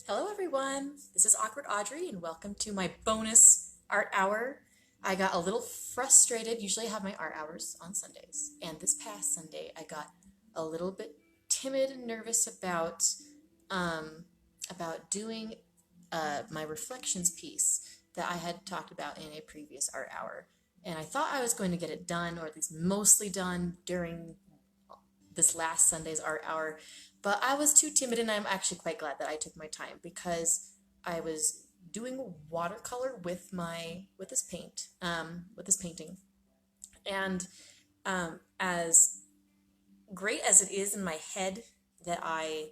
Hello everyone, this is Awkward Audrey and welcome to my bonus art hour. I got a little frustrated. Usually I have my art hours on Sundays, and this past Sunday I got a little bit timid and nervous um, about doing my reflections piece that I had talked about in a previous art hour. And I thought I was going to get it done, or at least mostly done, during this last Sunday's art hour, but I was too timid, and I'm actually quite glad that I took my time because I was doing watercolor with this painting, and as great as it is in my head that I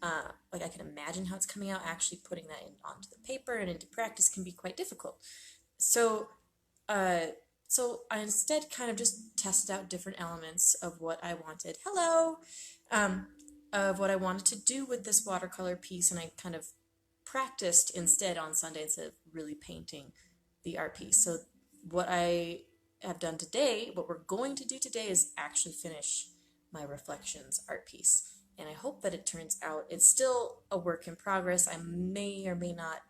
can imagine how it's coming out, actually putting that onto the paper and into practice can be quite difficult. So uh, so I instead kind of just tested out different elements of what I wanted. Hello! Um, of what I wanted to do with this watercolor piece, and I kind of practiced instead on Sunday instead of really painting the art piece. So what I have done today, what we're going to do today, is actually finish my reflections art piece. And I hope that it turns out. It's still a work in progress. I may or may not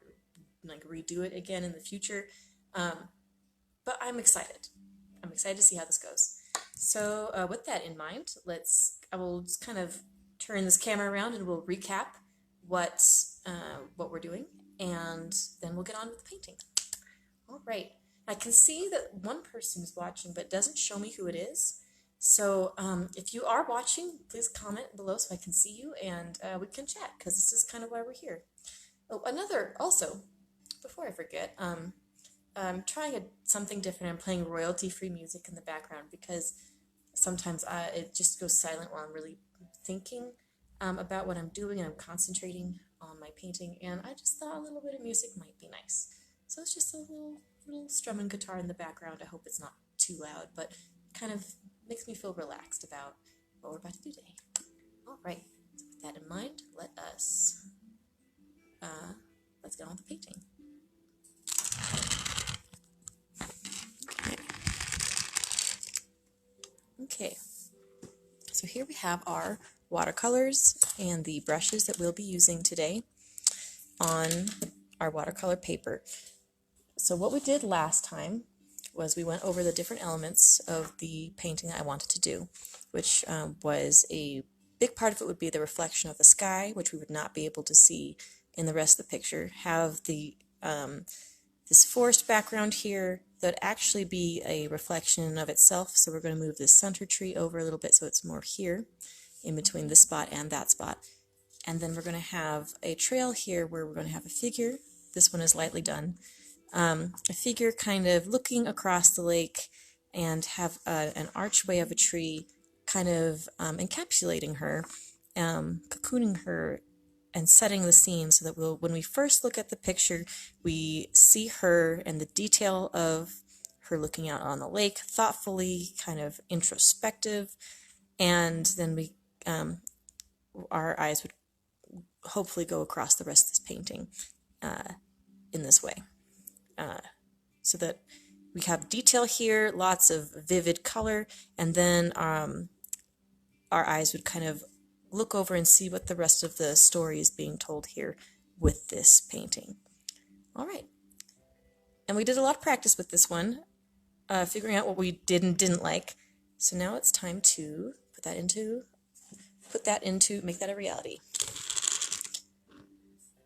redo it again in the future. Um, but I'm excited. I'm excited to see how this goes. So with that in mind, I will just kind of turn this camera around and we'll recap what what we're doing, and then we'll get on with the painting. All right. I can see that one person is watching, but it doesn't show me who it is. So if you are watching, please comment below so I can see you, and we can chat, because this is kind of why we're here. Oh, also, before I forget, I'm trying something different. I'm playing royalty-free music in the background because sometimes it just goes silent while I'm really thinking about what I'm doing, and I'm concentrating on my painting, and I just thought a little bit of music might be nice. So it's just a little strumming guitar in the background. I hope it's not too loud, but kind of makes me feel relaxed about what we're about to do today. All right, so with that in mind, let's get on with the painting. Okay, so here we have our watercolors and the brushes that we'll be using today on our watercolor paper. So what we did last time was we went over the different elements of the painting that I wanted to do, which was a big part of it would be the reflection of the sky, which we would not be able to see in the rest of the picture. Have the this forest background here that would actually be a reflection of itself. So we're going to move this center tree over a little bit so it's more here in between this spot and that spot. And then we're going to have a trail here where we're going to have a figure. This one is lightly done. A figure kind of looking across the lake, and have an archway of a tree kind of encapsulating her, cocooning her, and setting the scene so that when we first look at the picture, we see her and the detail of her looking out on the lake, thoughtfully, kind of introspective, and then our eyes would hopefully go across the rest of this painting in this way. So that we have detail here, lots of vivid color, and then our eyes would kind of look over and see what the rest of the story is being told here with this painting. All right. And we did a lot of practice with this one, figuring out what we did and didn't like. So now it's time to make that a reality.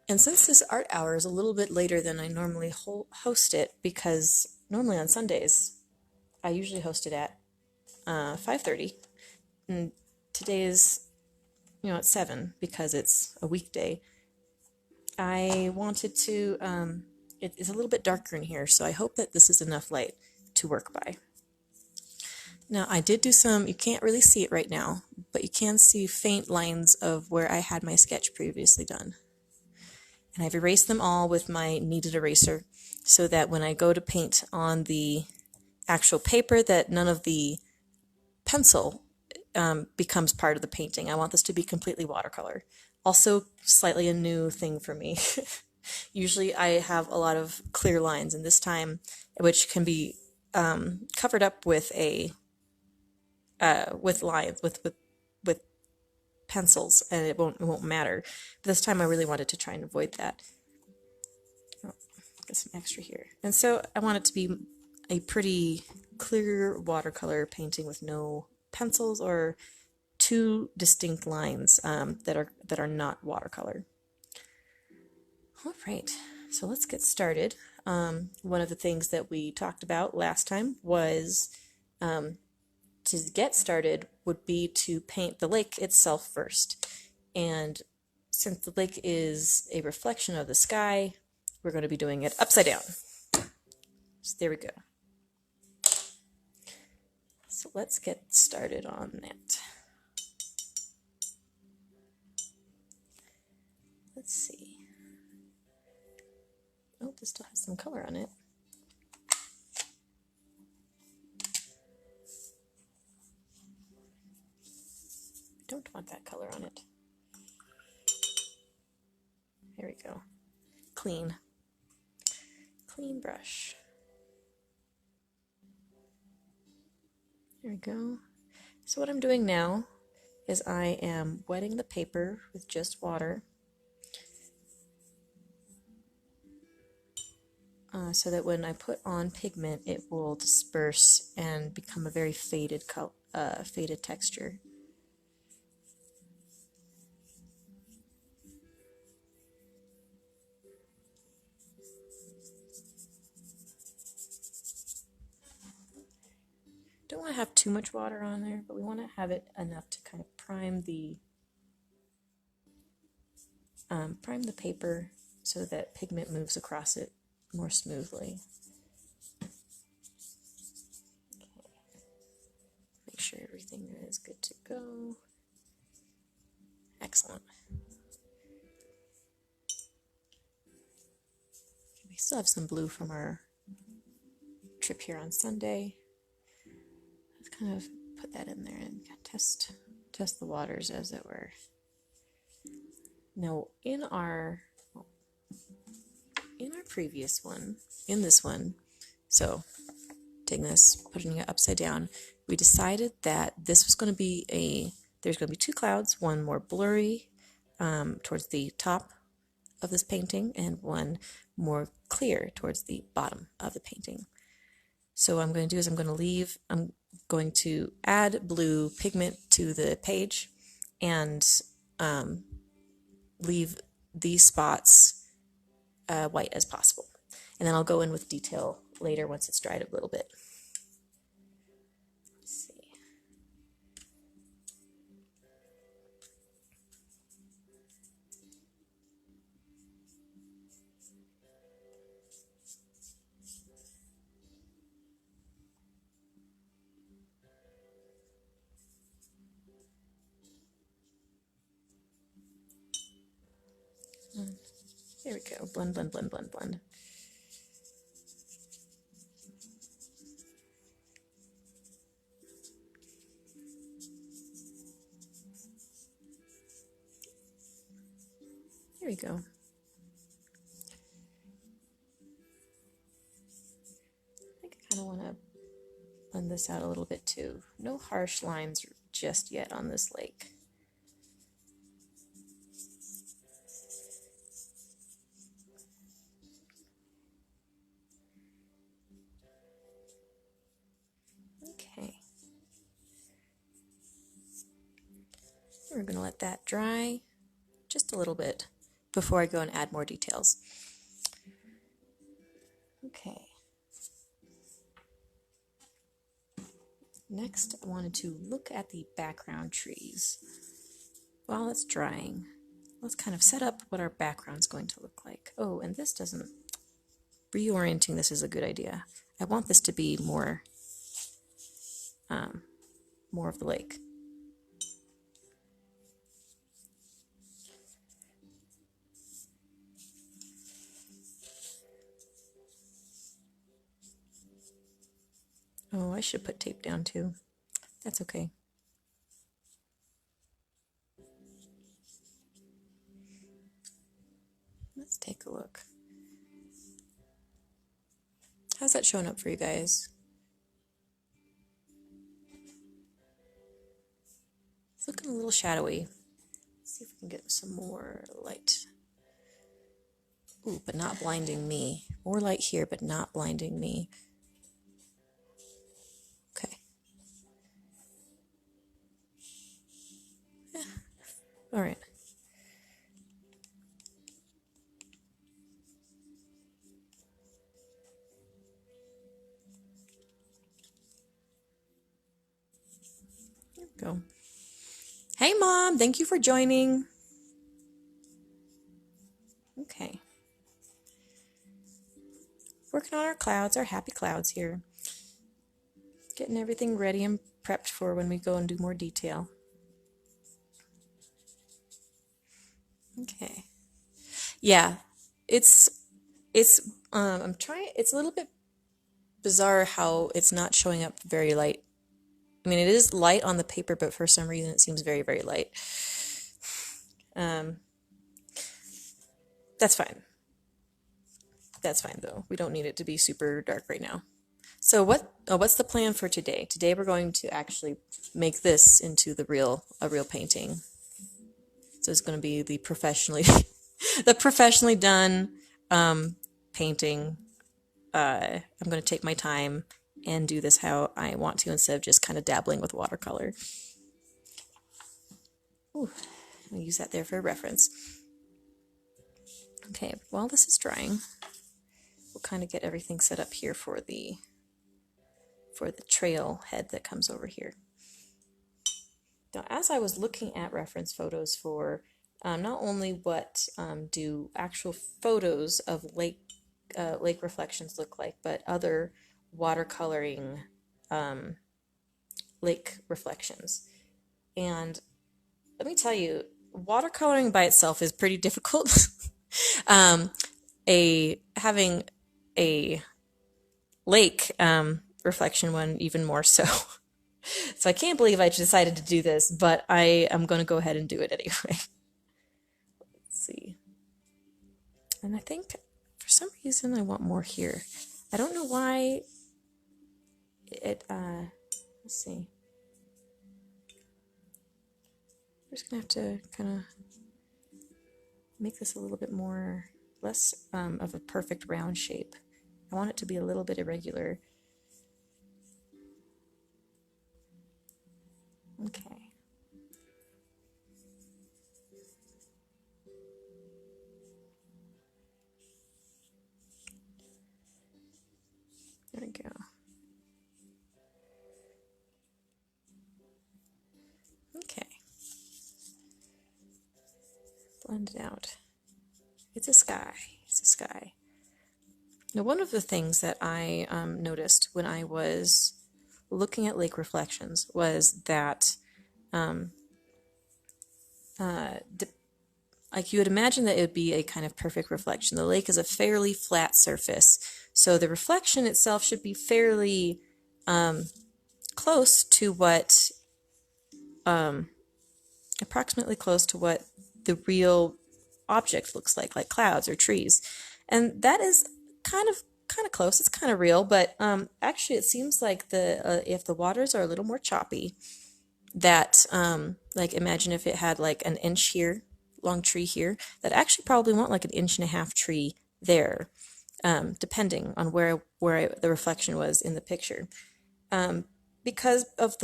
And since this art hour is a little bit later than I normally host it, because normally on Sundays I usually host it at 5:30, and today is at 7 because it's a weekday. I wanted to it is a little bit darker in here, so I hope that this is enough light to work by. Now I did do you can't really see it right now, but you can see faint lines of where I had my sketch previously done. And I've erased them all with my kneaded eraser so that when I go to paint on the actual paper, that none of the pencil becomes part of the painting. I want this to be completely watercolor. Also, slightly a new thing for me. Usually I have a lot of clear lines, and this time, which can be covered up with with lines, with pencils and it won't matter. But this time I really wanted to try and avoid that. Oh, get some extra here. And so I want it to be a pretty clear watercolor painting with no pencils or two distinct lines that are not watercolor. All right, so let's get started. One of the things that we talked about last time was to get started would be to paint the lake itself first. And since the lake is a reflection of the sky, we're going to be doing it upside down. So there we go. So let's get started on that. Let's see. Oh, this still has some color on it. Don't want that color on it. There we go. Clean brush. There we go. So what I'm doing now is I am wetting the paper with just water so that when I put on pigment it will disperse and become a very faded texture. Don't want to have too much water on there, but we want to have it enough to kind of prime the paper so that pigment moves across it more smoothly. Okay. Make sure everything is good to go. Excellent. We still have some blue from our trip here on Sunday. Let's kind of put that in there and test the waters, as it were. Now, in our previous one, in this one, so taking this, putting it upside down, we decided that this was going to be there's going to be two clouds, one more blurry towards the top of this painting and one more clear towards the bottom of the painting. So what I'm going to do is I'm going to add blue pigment to the page and leave these spots white as possible. And then I'll go in with detail later once it's dried a little bit. Let's see. There we go. Blend, blend, blend, blend, blend. There we go. I think I kind of want to blend this out a little bit too. No harsh lines just yet on this lake. Okay. We're going to let that dry just a little bit before I go and add more details. Okay. Next, I wanted to look at the background trees. While it's drying, let's kind of set up what our background's going to look like. Oh, and this doesn't... Reorienting this is a good idea. I want this to be more of the lake. Oh, I should put tape down too. That's okay. Let's take a look. How's that showing up for you guys? It's looking a little shadowy. see if we can get some more light. Ooh, but not blinding me. More light here, but not blinding me. Okay. Yeah. All right. There we go. Hey, Mom. Thank you for joining. Okay. Working on our clouds, our happy clouds here. Getting everything ready and prepped for when we go and do more detail. Okay. Yeah, it's I'm trying, it's a little bit bizarre how it's not showing up very light. I mean, it is light on the paper, but for some reason it seems very, very light. That's fine. That's fine though. We don't need it to be super dark right now. So what's the plan for today? Today we're going to actually make this into a real painting. So it's going to be the professionally done painting. I'm going to take my time and do this how I want to instead of just kind of dabbling with watercolor. Ooh, I'll use that there for a reference. Okay, while this is drying, we'll kind of get everything set up here for the trail head that comes over here. Now, as I was looking at reference photos for not only what do actual photos of lake reflections look like, but other watercoloring lake reflections. And let me tell you, watercoloring by itself is pretty difficult. Having a lake reflection one even more so. So I can't believe I decided to do this, but I am going to go ahead and do it anyway. Let's see. And I think for some reason I want more here. I don't know why it, let's see. I'm just going to have to kind of make this a little bit more, less of a perfect round shape. I want it to be a little bit irregular. Okay. There we go. Okay. Blend it out. It's a sky. It's a sky. Now, one of the things that I noticed when I was looking at lake reflections was that like you would imagine that it would be a kind of perfect reflection. The lake is a fairly flat surface, so the reflection itself should be fairly close to what, approximately close to what the real object looks like clouds or trees. And that is kind of close. It's kind of real, but actually it seems like if the waters are a little more choppy, that like imagine if it had like an inch here, long tree here, that actually probably want like an 1.5 inch tree there, depending on where the reflection was in the picture, because of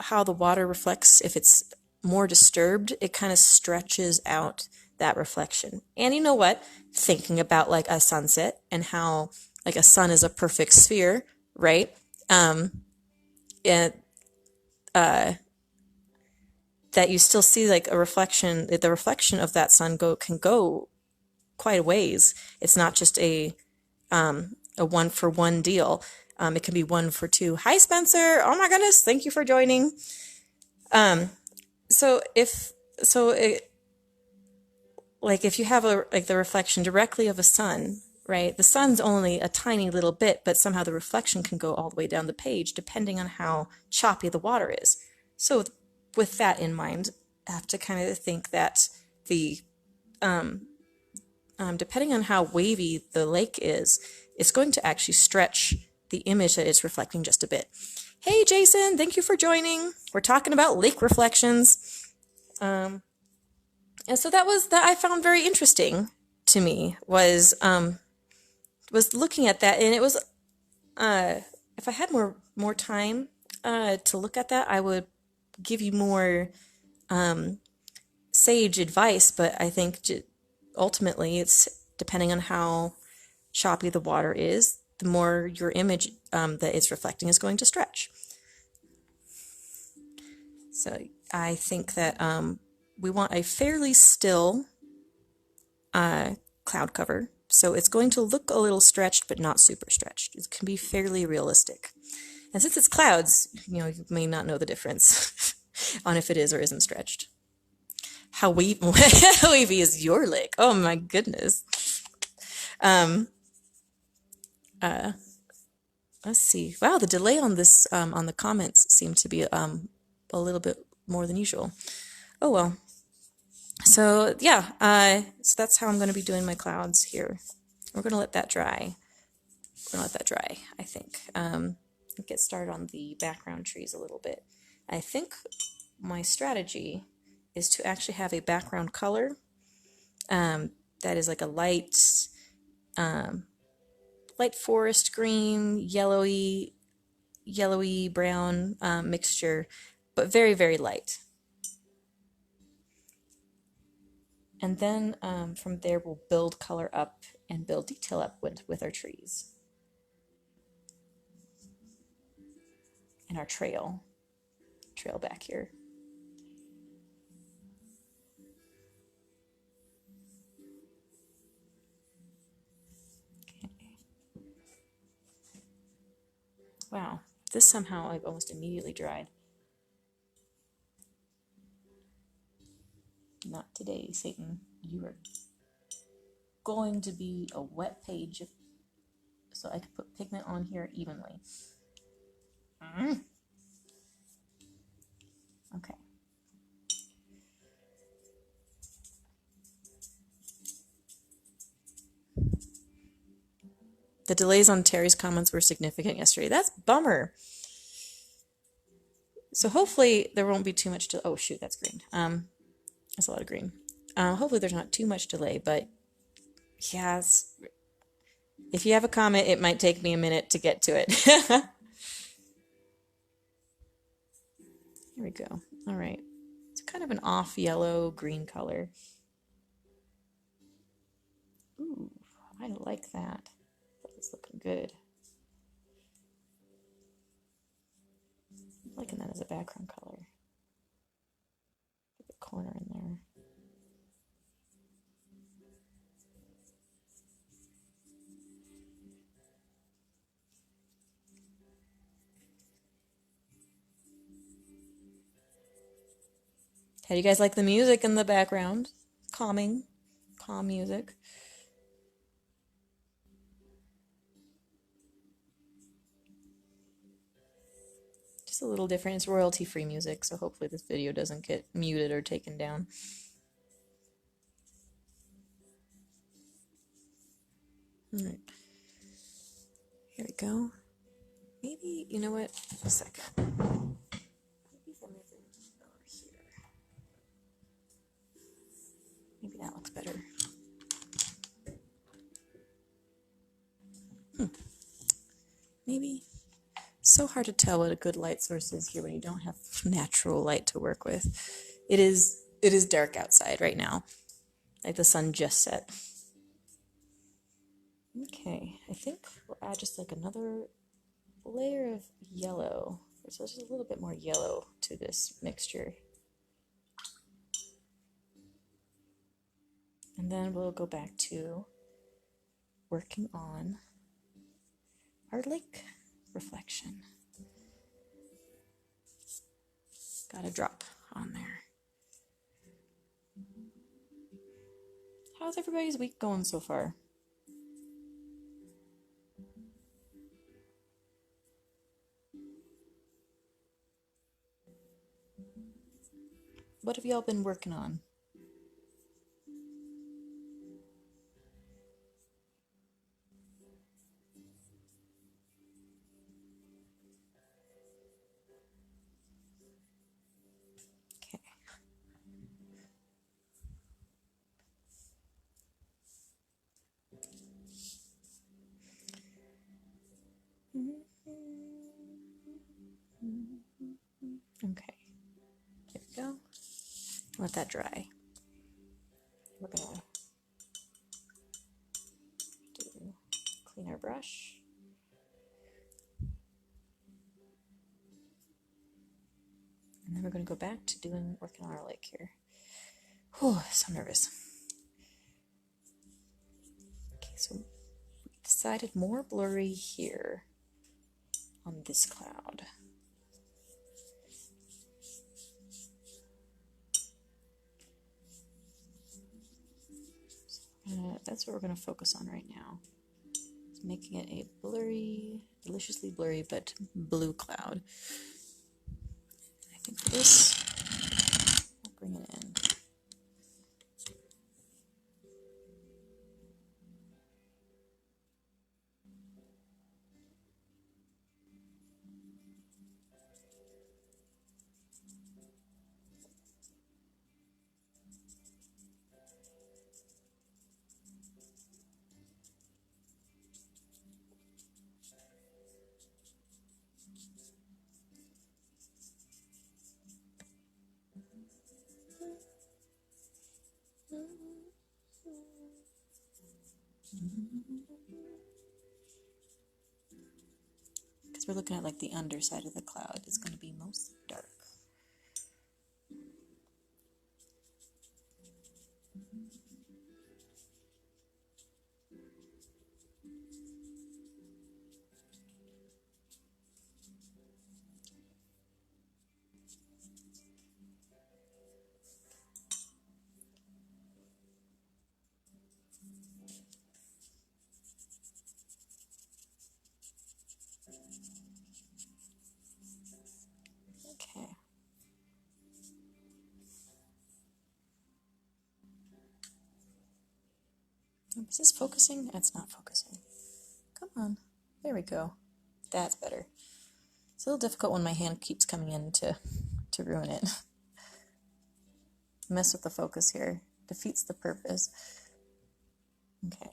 how the water reflects. If it's more disturbed, it kind of stretches out that reflection. And you know what? Thinking about like a sunset and how like a sun is a perfect sphere, right? That you still see like a reflection. The reflection of that sun can go quite a ways. It's not just a 1-for-1 deal. It can be 1-for-2. Hi, Spencer. Oh my goodness, thank you for joining. If you have the reflection directly of a sun, right? The sun's only a tiny little bit, but somehow the reflection can go all the way down the page depending on how choppy the water is. So with that in mind, I have to kind of think that the depending on how wavy the lake is, it's going to actually stretch the image that it's reflecting just a bit. Hey, Jason, thank you for joining. We're talking about lake reflections. And so that was that I found very interesting to me was looking at that, and it was uh, if I had more time to look at that, I would give you more sage advice. But I think ultimately, it's depending on how choppy the water is, the more your image that it's reflecting is going to stretch. So I think that we want a fairly still cloud cover. So it's going to look a little stretched, but not super stretched. It can be fairly realistic. And since it's clouds, you may not know the difference on if it is or isn't stretched. How wavy is your lake? Oh my goodness. Let's see. Wow, the delay on this on the comments seemed to be a little bit more than usual. Oh well. So yeah, so that's how I'm going to be doing my clouds here. We're going to let that dry. We're going to let that dry, I think. Get started on the background trees a little bit. I think my strategy is to actually have a background color that is like a light forest green, yellowy brown mixture, but very, very light. And then from there, we'll build color up and build detail up with our trees and our trail back here. Okay. Wow, this somehow like almost immediately dried. Not today, Satan. You are going to be a wet page so I can put pigment on here evenly. Okay. The delays on Terry's comments were significant yesterday. That's bummer. So hopefully there won't be too much to. Oh shoot, that's green. That's a lot of green. Hopefully there's not too much delay, but yeah, if you have a comment, it might take me a minute to get to it. Here we go. All right. It's kind of an off yellow green color. Ooh, I like that. That's looking good. I'm liking that as a background color. Put the corner in there. How do you guys like the music in the background? Calm music. Just a little different. It's royalty-free music, so hopefully this video doesn't get muted or taken down. All right. Here we go. Maybe, you know what? A second. Maybe if I move it over here. Maybe that looks better. Maybe. So hard to tell what a good light source is here when you don't have natural light to work with. It is dark outside right now. Like the sun just set. Okay, I think we'll add just like another layer of yellow. So just a little bit more yellow to this mixture. And then we'll go back to working on our lake reflection. Got a drop on there. How's everybody's week going so far? What have y'all been working on? Okay. Let that dry. We're gonna clean our brush. And then we're going to go back to working on our lake here. Whew, so nervous. Okay, so we decided more blurry here on this cloud. So that's what we're going to focus on right now. It's making it a blurry, deliciously blurry, but blue cloud. I think for this, I'll bring it in. Because we're looking at like the underside of the cloud is going to be most dark. Okay. Is this focusing? It's not focusing. Come on. There we go. That's better. It's a little difficult when my hand keeps coming in to ruin it. Mess with the focus here. Defeats the purpose. Okay.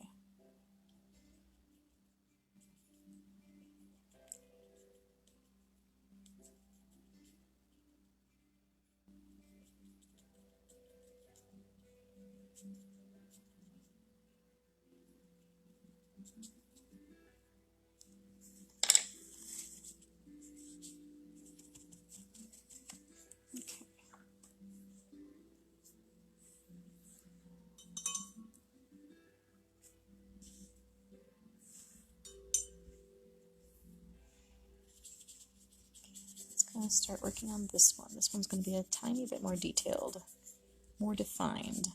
Going to start working on this one. This one's going to be a tiny bit more detailed, more defined.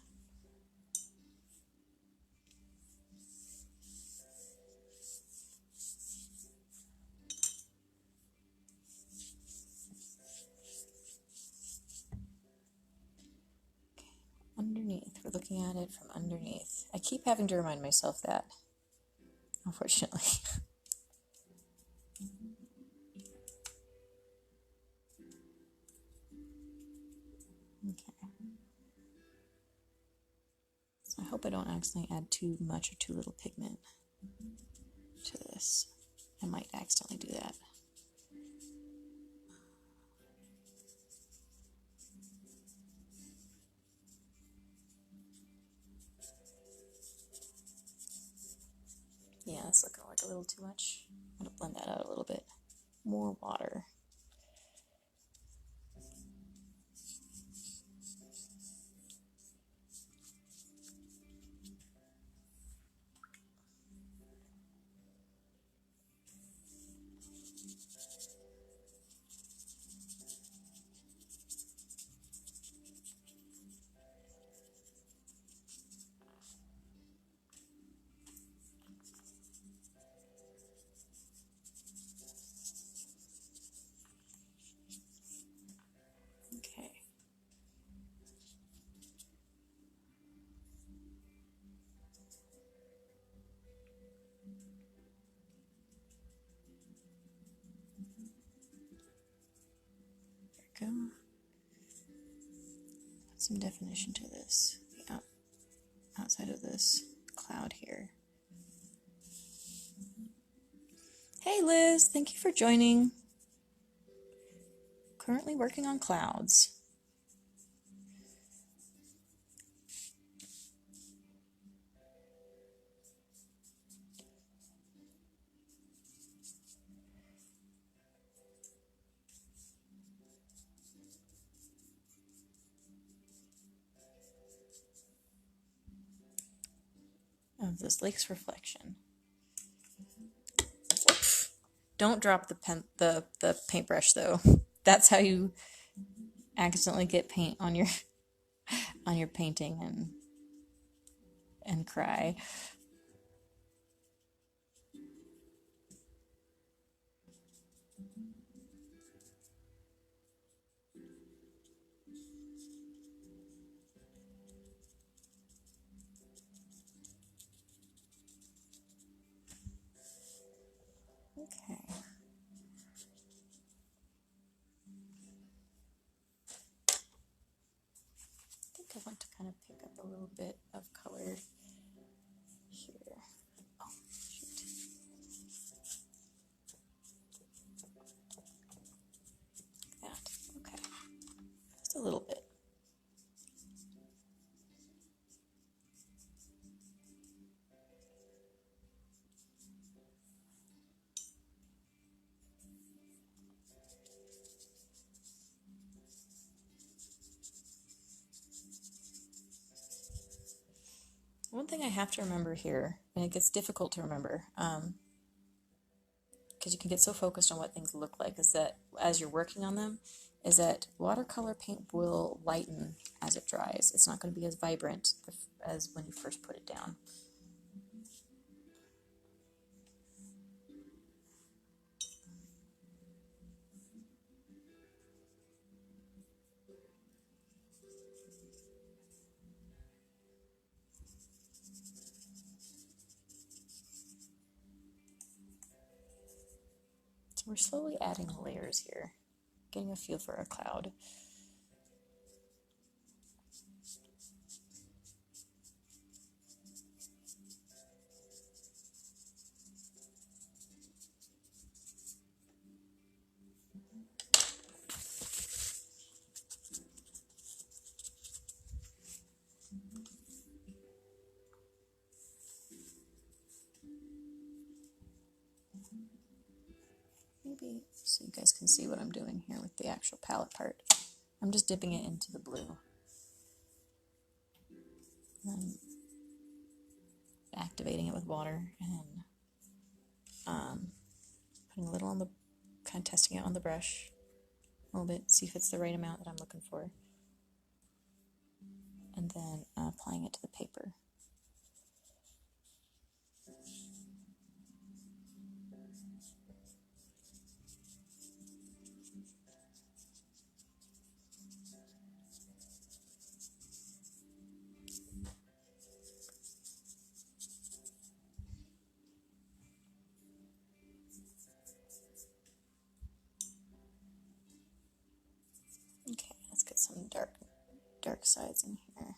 Okay. Underneath, we're looking at it from underneath. I keep having to remind myself that, unfortunately. Okay. So I hope I don't accidentally add too much or too little pigment to this. I might accidentally do that. Yeah, it's looking like a little too much. I'm going to blend that out a little bit. More water. Okay. There we go. Put some definition to this. The outside of this cloud here. Hey Liz, thank you for joining. Currently working on clouds. of this lake's reflection. Whoops. Don't drop the paintbrush though. That's how you accidentally get paint on your painting and cry. Okay. I think I want to kind of pick up a little bit of color here. Oh, shoot. That. Okay. Just a little bit. One thing I have to remember here, and it gets difficult to remember, because you can get so focused on what things look like, is that as you're working on them, is that watercolor paint will lighten as it dries. It's not going to be as vibrant as when you first put it down. So we're slowly adding layers here, getting a feel for a cloud. Maybe so you guys can see what I'm doing here with the actual palette part. I'm just dipping it into the blue. And activating it with water and putting a little on the, kind of testing it on the brush a little bit, see if it's the right amount that I'm looking for. And then applying it to the paper. Okay, let's get some dark sides in here.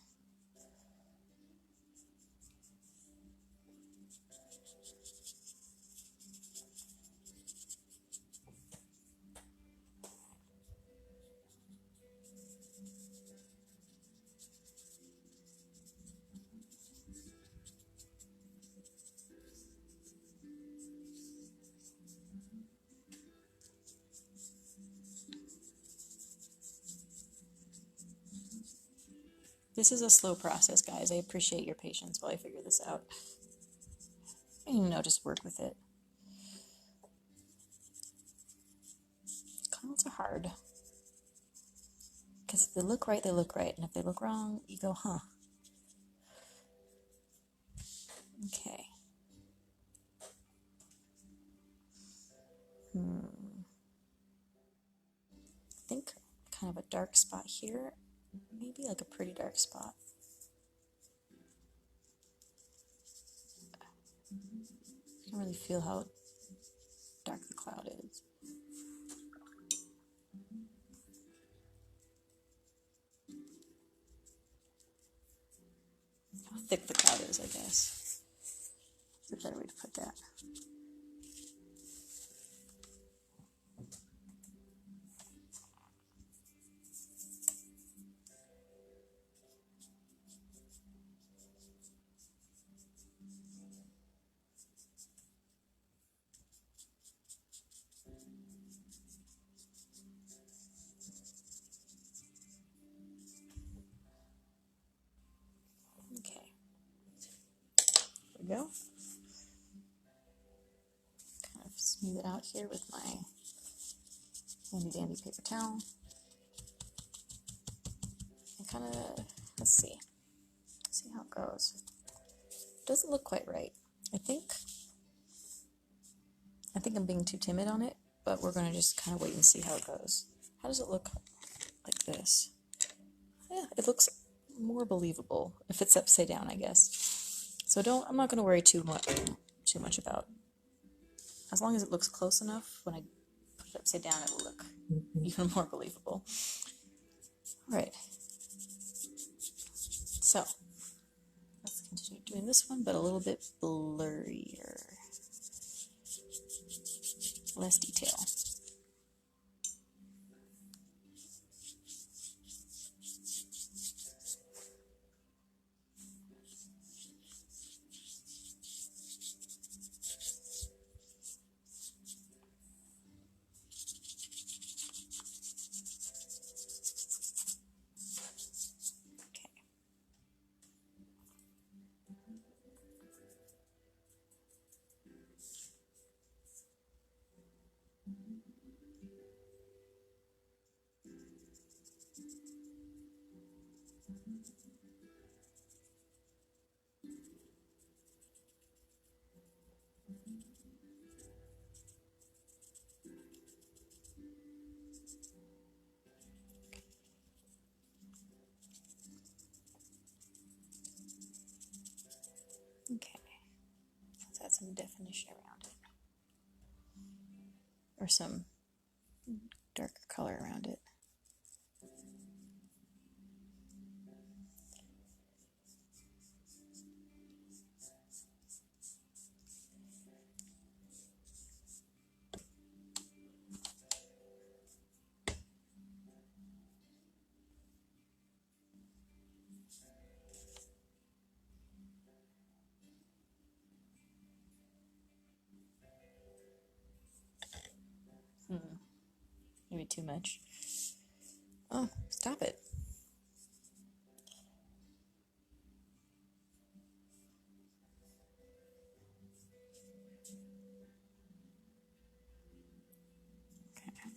This is a slow process, guys. I appreciate your patience while I figure this out. Just work with it. Clouds are hard. Because if they look right, they look right. And if they look wrong, you go, huh. Okay. I think kind of a dark spot here. Maybe like a pretty dark spot. I can really feel how dark the cloud is. How thick the cloud is, I guess. That's a better way to put that. go. Kind of smooth it out here with my handy dandy paper towel. And kind of, let's see how it goes. Doesn't look quite right. I think I'm being too timid on it, but we're gonna just kind of wait and see how it goes. How does it look like this? Yeah, it looks more believable if it's upside down, I guess. So I'm not gonna worry too much about. As long as it looks close enough, when I put it upside down, it will look even more believable. All right. So let's continue doing this one, but a little bit blurrier. Less detail. Okay, let's add some definition around it, or some darker color around it. Maybe too much. Oh, stop it. Okay.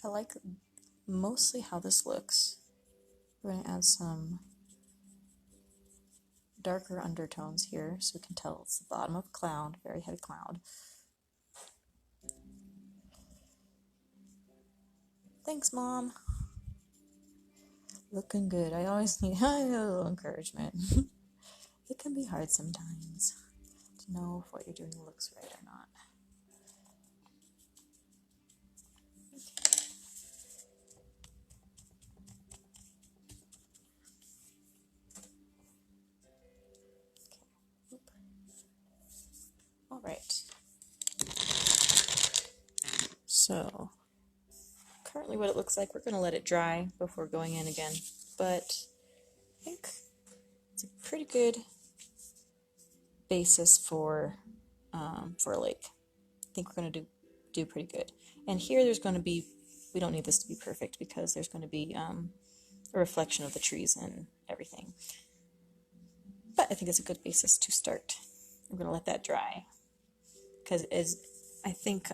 I like mostly how this looks. We're going to add some darker undertones here so we can tell it's the bottom of a cloud, very heavy cloud. Thanks, Mom. Looking good. I always need a little encouragement. It can be hard sometimes to know if what you're doing looks right or not. All right. So currently what it looks like, we're going to let it dry before going in again, but I think it's a pretty good basis for a lake. I think we're going to do pretty good. And here there's going to be, we don't need this to be perfect because there's going to be a reflection of the trees and everything. But I think it's a good basis to start. We're going to let that dry because as I think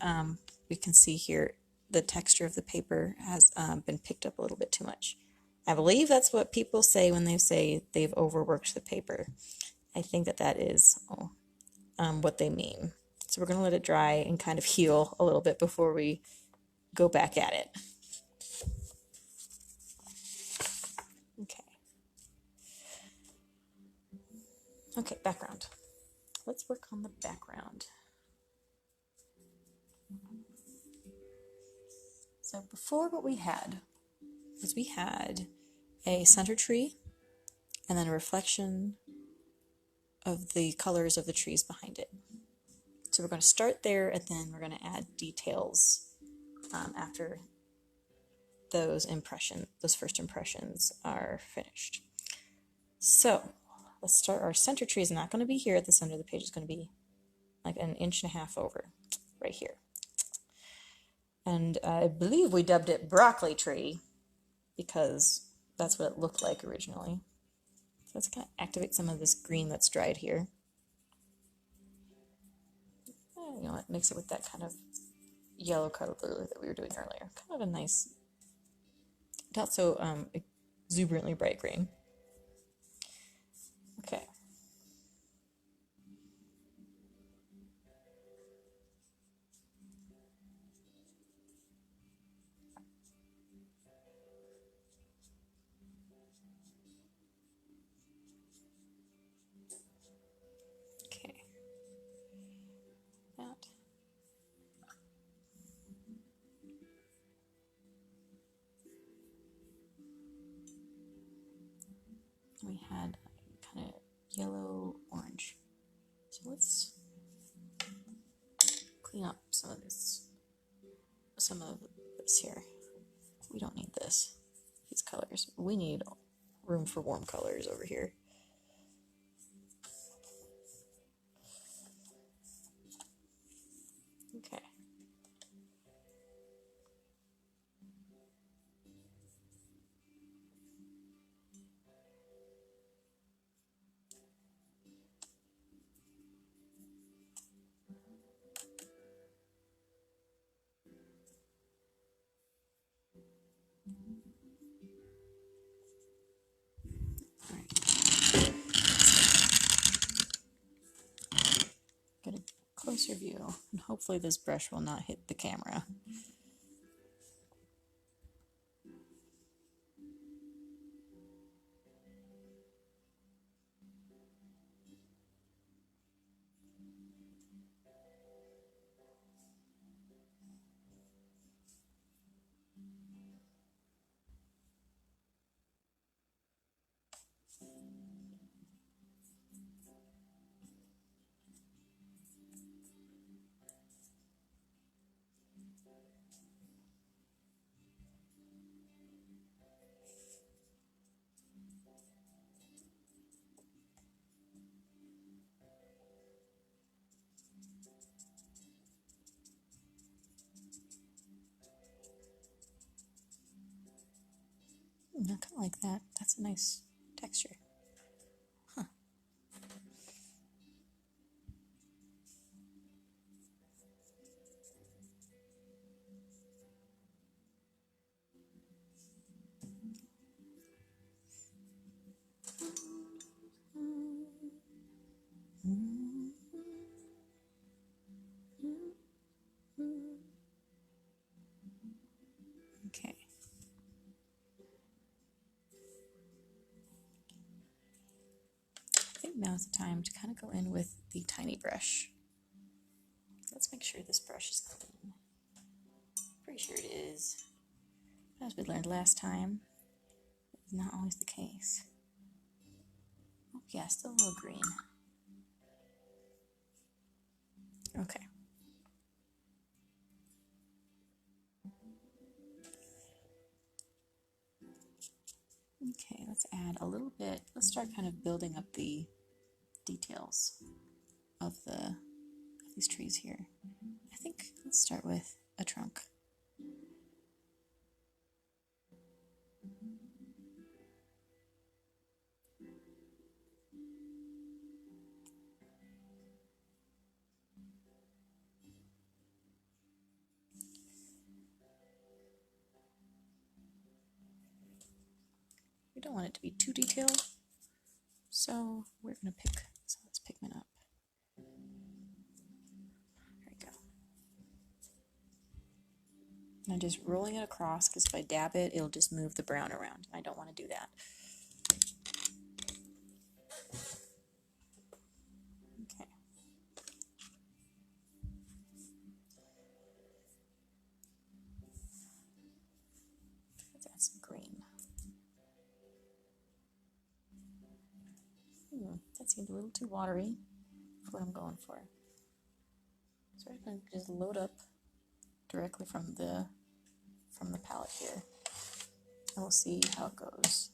we can see here, the texture of the paper has been picked up a little bit too much. I believe that's what people say when they say they've overworked the paper. I think that that is what they mean. So we're going to let it dry and kind of heal a little bit before we go back at it. Okay. Okay, background. Let's work on the background. So before, what we had is we had a center tree and then a reflection of the colors of the trees behind it. So we're going to start there, and then we're going to add details after those first impressions are finished. So let's start. Our center tree is not going to be here at the center of the page. It's going to be like 1.5 inches over, right here. And I believe we dubbed it broccoli tree because that's what it looked like originally. So let's kind of activate some of this green that's dried here. You know what, mix it with that kind of yellow color that we were doing earlier. Kind of a nice, not so exuberantly bright green. Okay. Okay. That. We had kind of yellow orange. So let's clean up some of this here. We don't need these colors. We need room for warm colors over here. Okay. Get a closer view, and hopefully this brush will not hit the camera. I kind of like that. That's a nice texture. Huh. Okay. I think now's the time to kind of go in with the tiny brush. Let's make sure this brush is clean. Pretty sure it is. As we learned last time, it's not always the case. Oh, yeah, still a little green. Okay. Okay, let's add a little bit. Let's start kind of building up the details of these trees here. I think let's start with a trunk. don't want it to be too detailed. So we're going to pick some of this pigment up. There we go. And I'm just rolling it across because if I dab it, it'll just move the brown around. I don't want to do that. Okay. Let's add some green. That seemed a little too watery for what I'm going for. So I'm going to just load up directly from the palette here. And we'll see how it goes.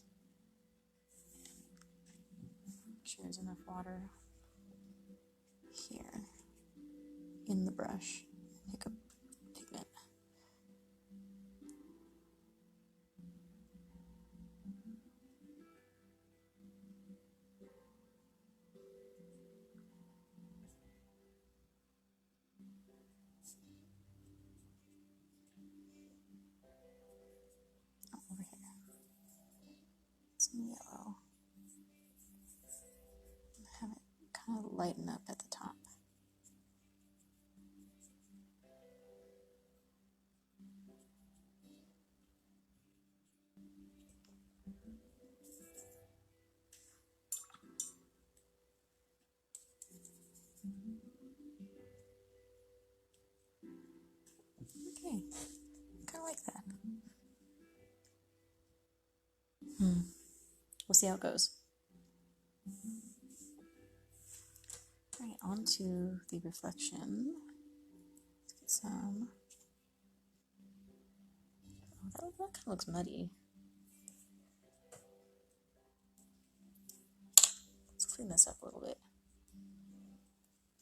Make sure there's enough water here in the brush. Pick up pigment. Over here. Some yellow. Have it kind of lighten up at the top. Okay, kind of like that. We'll see how it goes. All right, on to the reflection. Let's get some. Oh, that kind of looks muddy. Let's clean this up a little bit.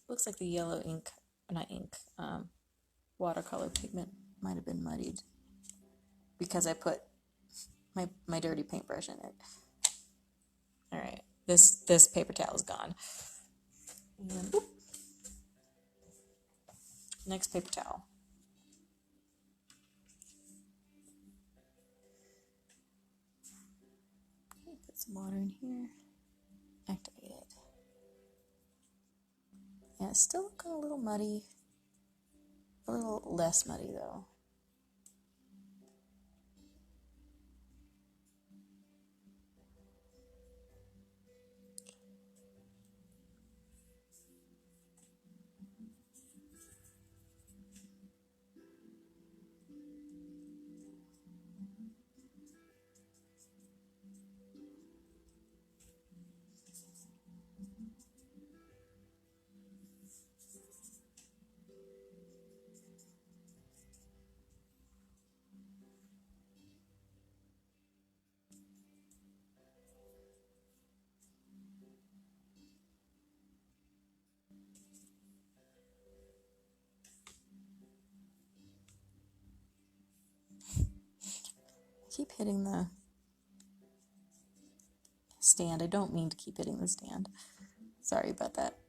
Looks like the yellow ink, not ink, watercolor pigment might have been muddied because I put my dirty paintbrush in it. All right, this paper towel is gone. And, next paper towel. Okay, put some water in here. Activate it. Yeah, it's still looking a little muddy. A little less muddy though. Keep hitting the stand. I don't mean to keep hitting the stand. Sorry about that.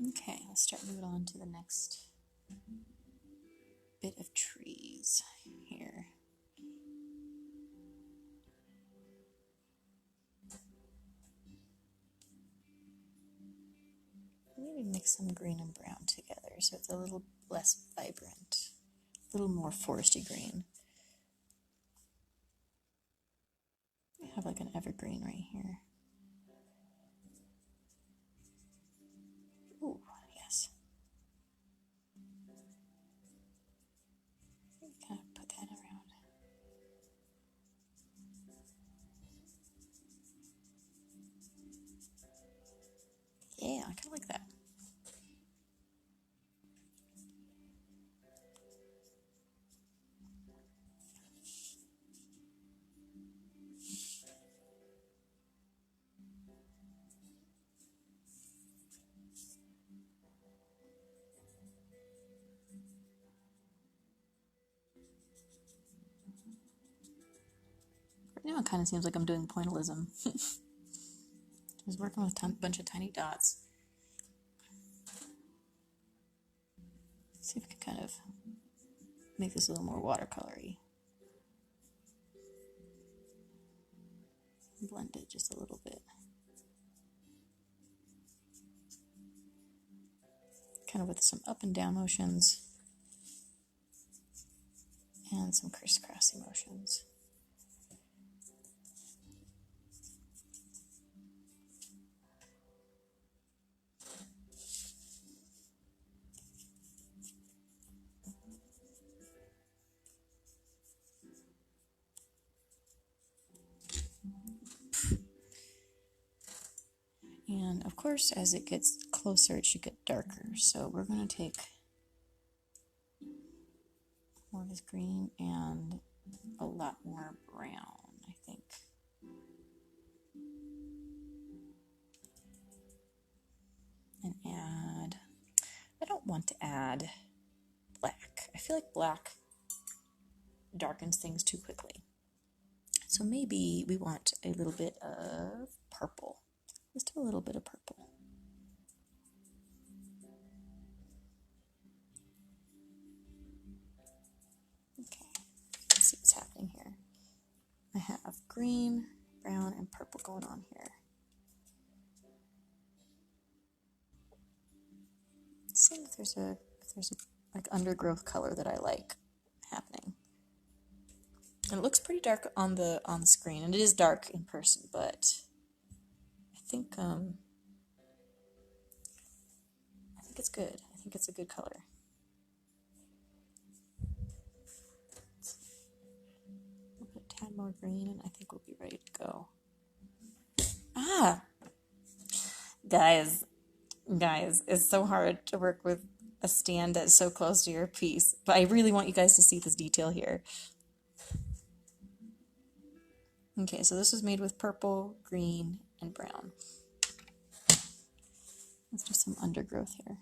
Okay, let's start moving on to the next bit of trees here. Maybe mix some green and brown together so it's a little less vibrant, a little more foresty green. I have like an evergreen right here. Ooh, yes. Kind of put that around. Yeah, I kind of like that. Right now it kind of seems like I'm doing pointillism. was working with a bunch of tiny dots. See if we can kind of make this a little more watercolory. Blend it just a little bit. Kind of with some up and down motions and some crisscrossy motions. And of course, as it gets closer, it should get darker. So we're going to take more of this green and a lot more brown, I think. And add, I don't want to add black. I feel like black darkens things too quickly. So maybe we want a little bit of purple. Just a little bit of purple. Okay, let's see what's happening here. I have green, brown, and purple going on here. Let's see if there's a like undergrowth color that I like happening. And it looks pretty dark on the screen, and it is dark in person, but I think it's good. I think it's a good color. We'll put a tad more green, and I think we'll be ready to go. Ah, guys, it's so hard to work with a stand that's so close to your piece, but I really want you guys to see this detail here. Okay, so this was made with purple, green, and brown. Let's do some undergrowth here.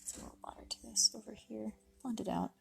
Some more water to this over here. Blend it out.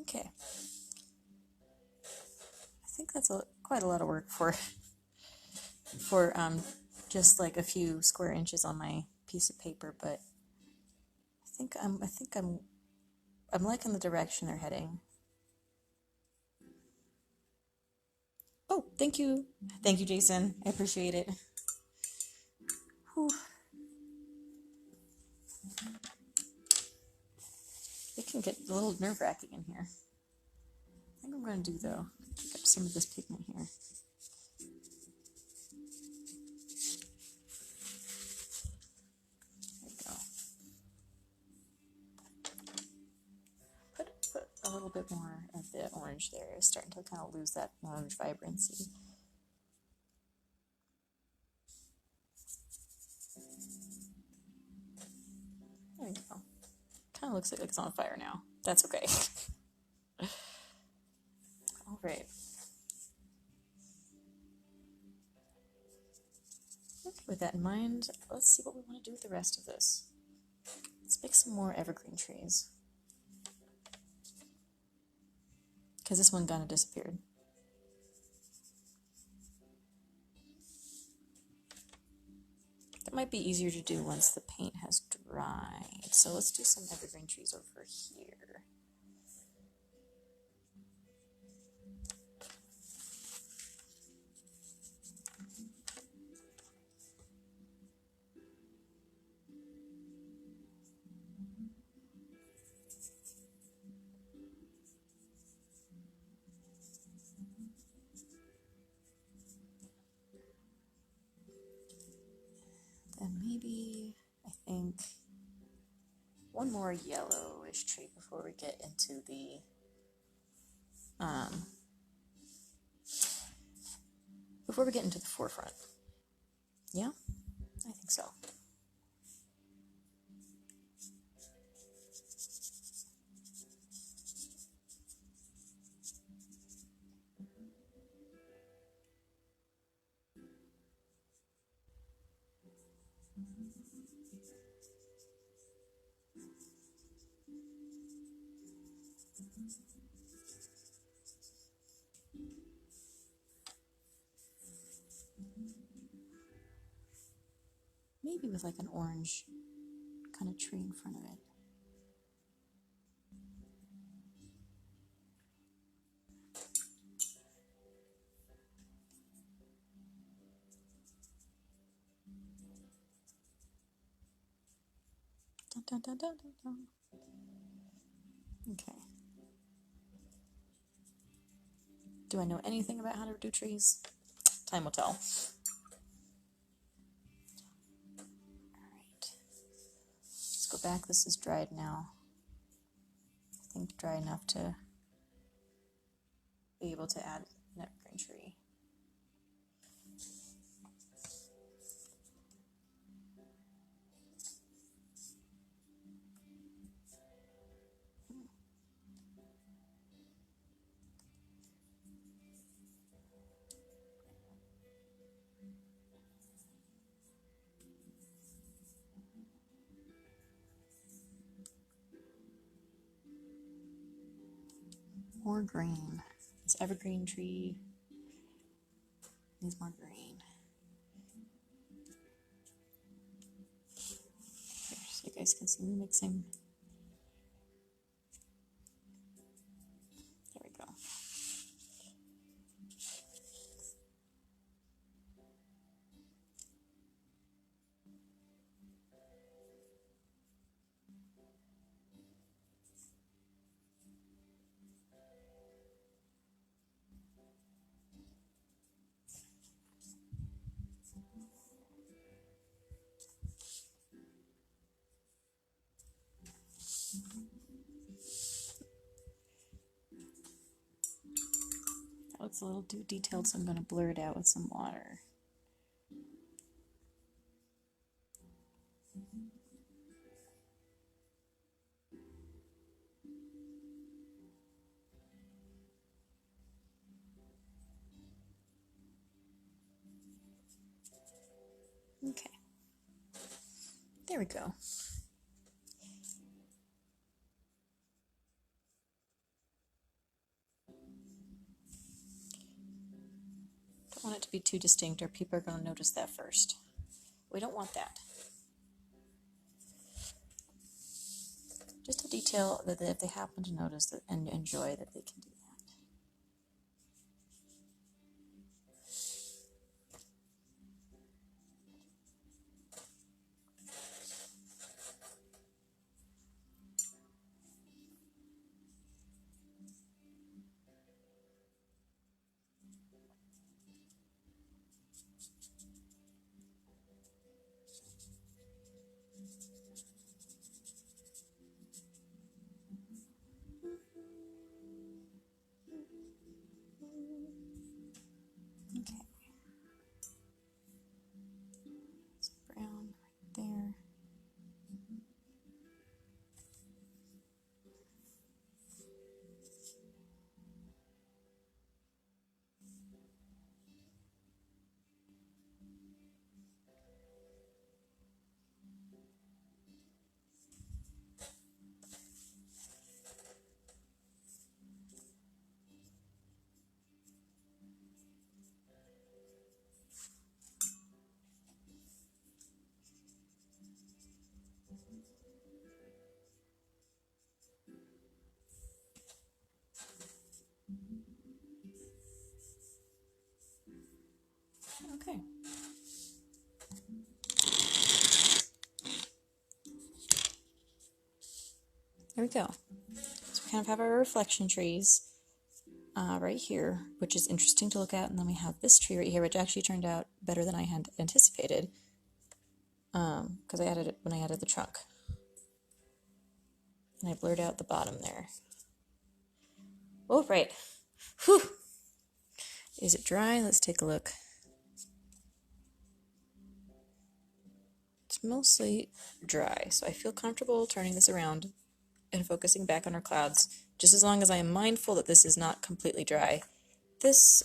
Okay. I think that's quite a lot of work for just like a few square inches on my piece of paper, but I think I'm liking the direction they're heading. Oh, thank you. Thank you, Jason. I appreciate it. Whew. It can get a little nerve-wracking in here. I think I'm going to do, though, pick up some of this pigment here. There we go. Put a little bit more of the orange there. It's starting to kind of lose that orange vibrancy. There we go. Kind of looks like it's on fire now. That's okay. All right. With that in mind, let's see what we want to do with the rest of this. Let's pick some more evergreen trees. Because this one kind of disappeared. That might be easier to do once the paint has dried. So let's do some evergreen trees over here. And maybe, I think, one more yellowish tree before we get into the forefront. Yeah, I think so. Maybe with like an orange kind of tree in front of it. Dun, dun, dun, dun, dun, dun. Okay. Do I know anything about how to do trees? Time will tell. Alright. Let's go back. This is dried now. I think dry enough to be able to add an evergreen tree. More green. This evergreen tree needs more green. Here, so you guys can see me mixing. There we go. That looks a little too detailed, so I'm going to blur it out with some water. Okay. There we go. Don't want it to be too distinct or people are going to notice that first. We don't want that. Just a detail that if they happen to notice that and enjoy that they can do that. There we go. So we kind of have our reflection trees right here, which is interesting to look at. And then we have this tree right here, which actually turned out better than I had anticipated because I added it when I added the trunk. And I blurred out the bottom there. Oh, right. Whew. Is it dry? Let's take a look. It's mostly dry, so I feel comfortable turning this around and focusing back on our clouds, just as long as I am mindful that this is not completely dry. This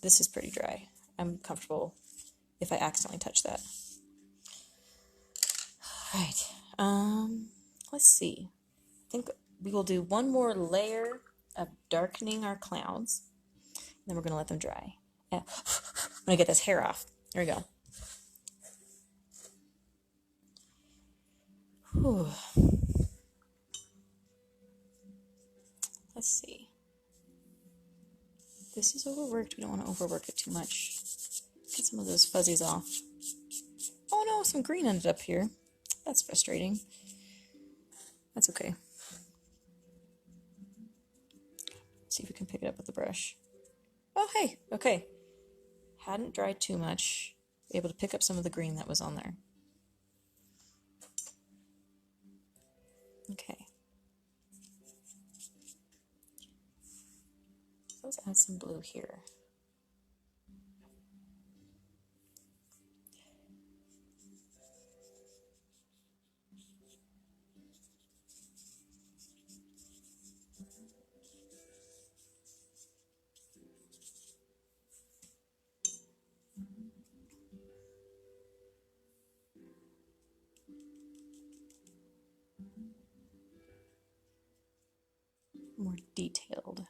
is pretty dry. I'm comfortable if I accidentally touch that. All right. Let's see. I think we will do one more layer of darkening our clouds. Then we're going to let them dry. I'm going to get this hair off. There we go. Whew. Let's see. This is overworked. We don't want to overwork it too much. Get some of those fuzzies off. Oh no, some green ended up here. That's frustrating. That's okay. Let's see if we can pick it up with the brush. Oh, hey, okay. Hadn't dried too much. Able to pick up some of the green that was on there. Okay. Let's add some blue here. More detailed.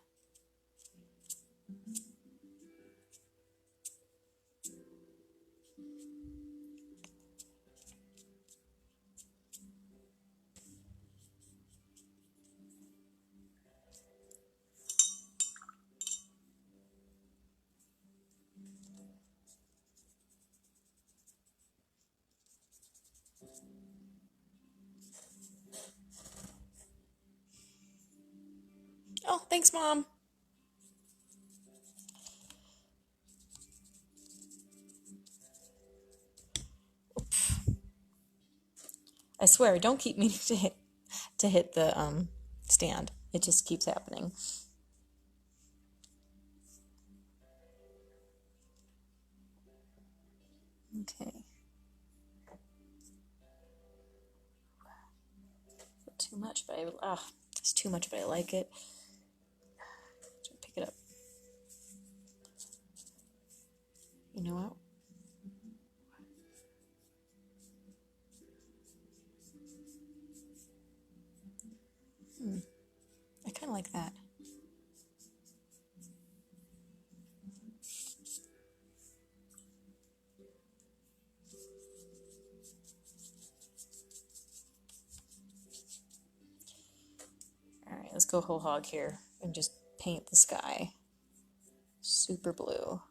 Oh, thanks, Mom. I swear, I don't keep meaning to hit the stand. It just keeps happening. Okay. Too much, but it's too much, but I like it. Pick it up. You know what? I kind of like that. All right, let's go whole hog here and just paint the sky super blue.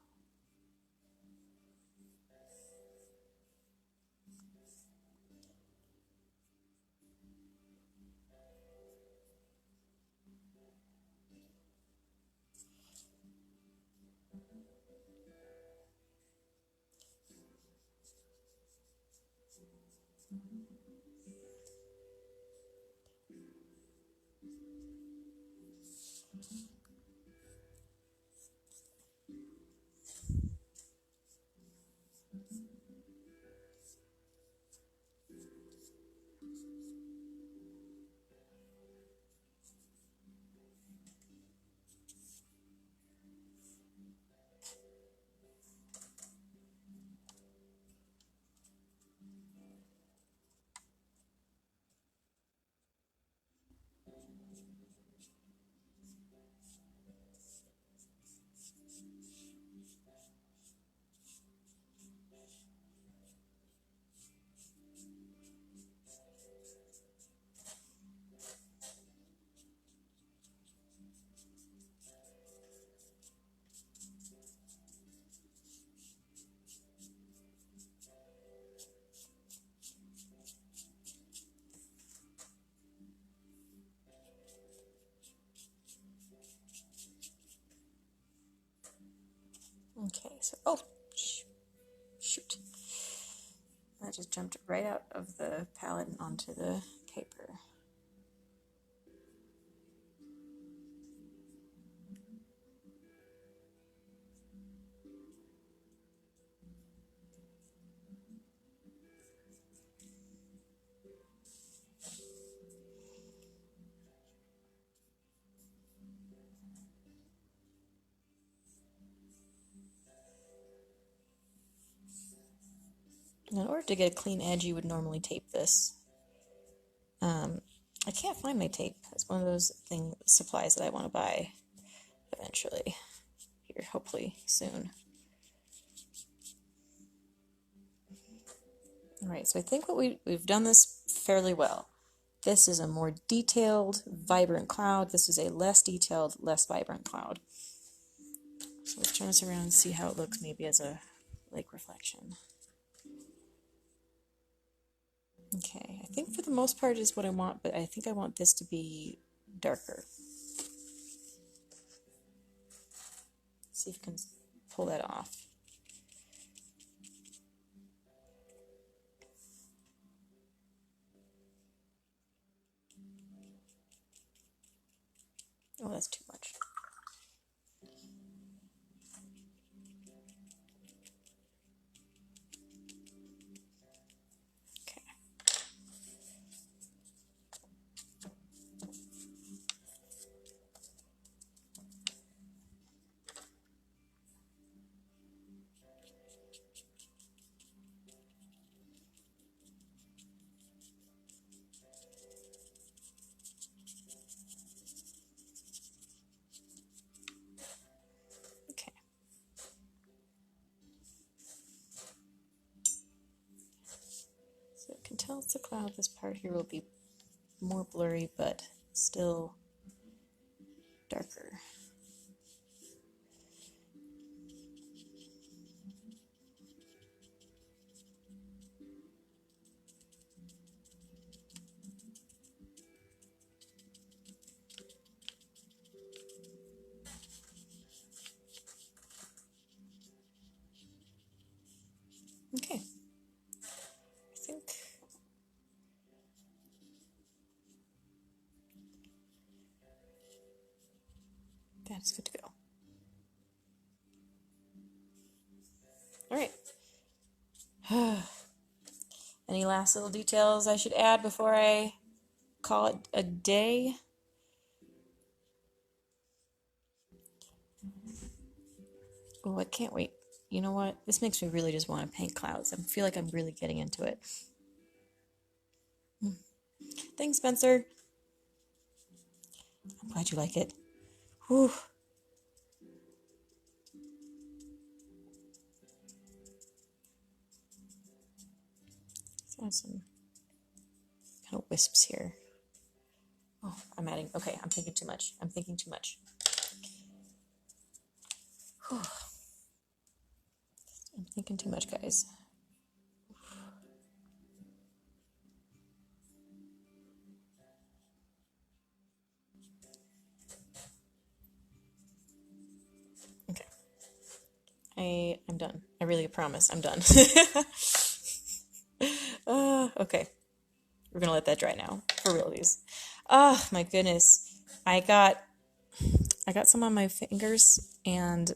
Okay, so, oh, shoot. That just jumped right out of the palette and onto the paper. In order to get a clean edge, you would normally tape this. I can't find my tape. It's one of those supplies that I want to buy eventually. Here, hopefully soon. All right, so I think we've done this fairly well. This is a more detailed, vibrant cloud. This is a less detailed, less vibrant cloud. So let's turn this around and see how it looks maybe as a lake reflection. Okay, I think for the most part is what I want, but I think I want this to be darker. See if I can pull that off. Oh, that's too much. Okay. Okay. So you can tell it's a cloud. This part here will be more blurry, but still darker. Okay. I think that's good to go. All right. Any last little details I should add before I call it a day? Oh, I can't wait. You know what? This makes me really just want to paint clouds. I feel like I'm really getting into it. Thanks, Spencer. I'm glad you like it. Whew. Let's add some kind of wisps here. Oh, I'm adding. Okay, I'm thinking too much. I'm thinking too much. Whew. I'm thinking too much, guys. Okay. I'm done. I really promise I'm done. Okay. We're gonna let that dry now. For realsies. Oh my goodness. I got some on my fingers and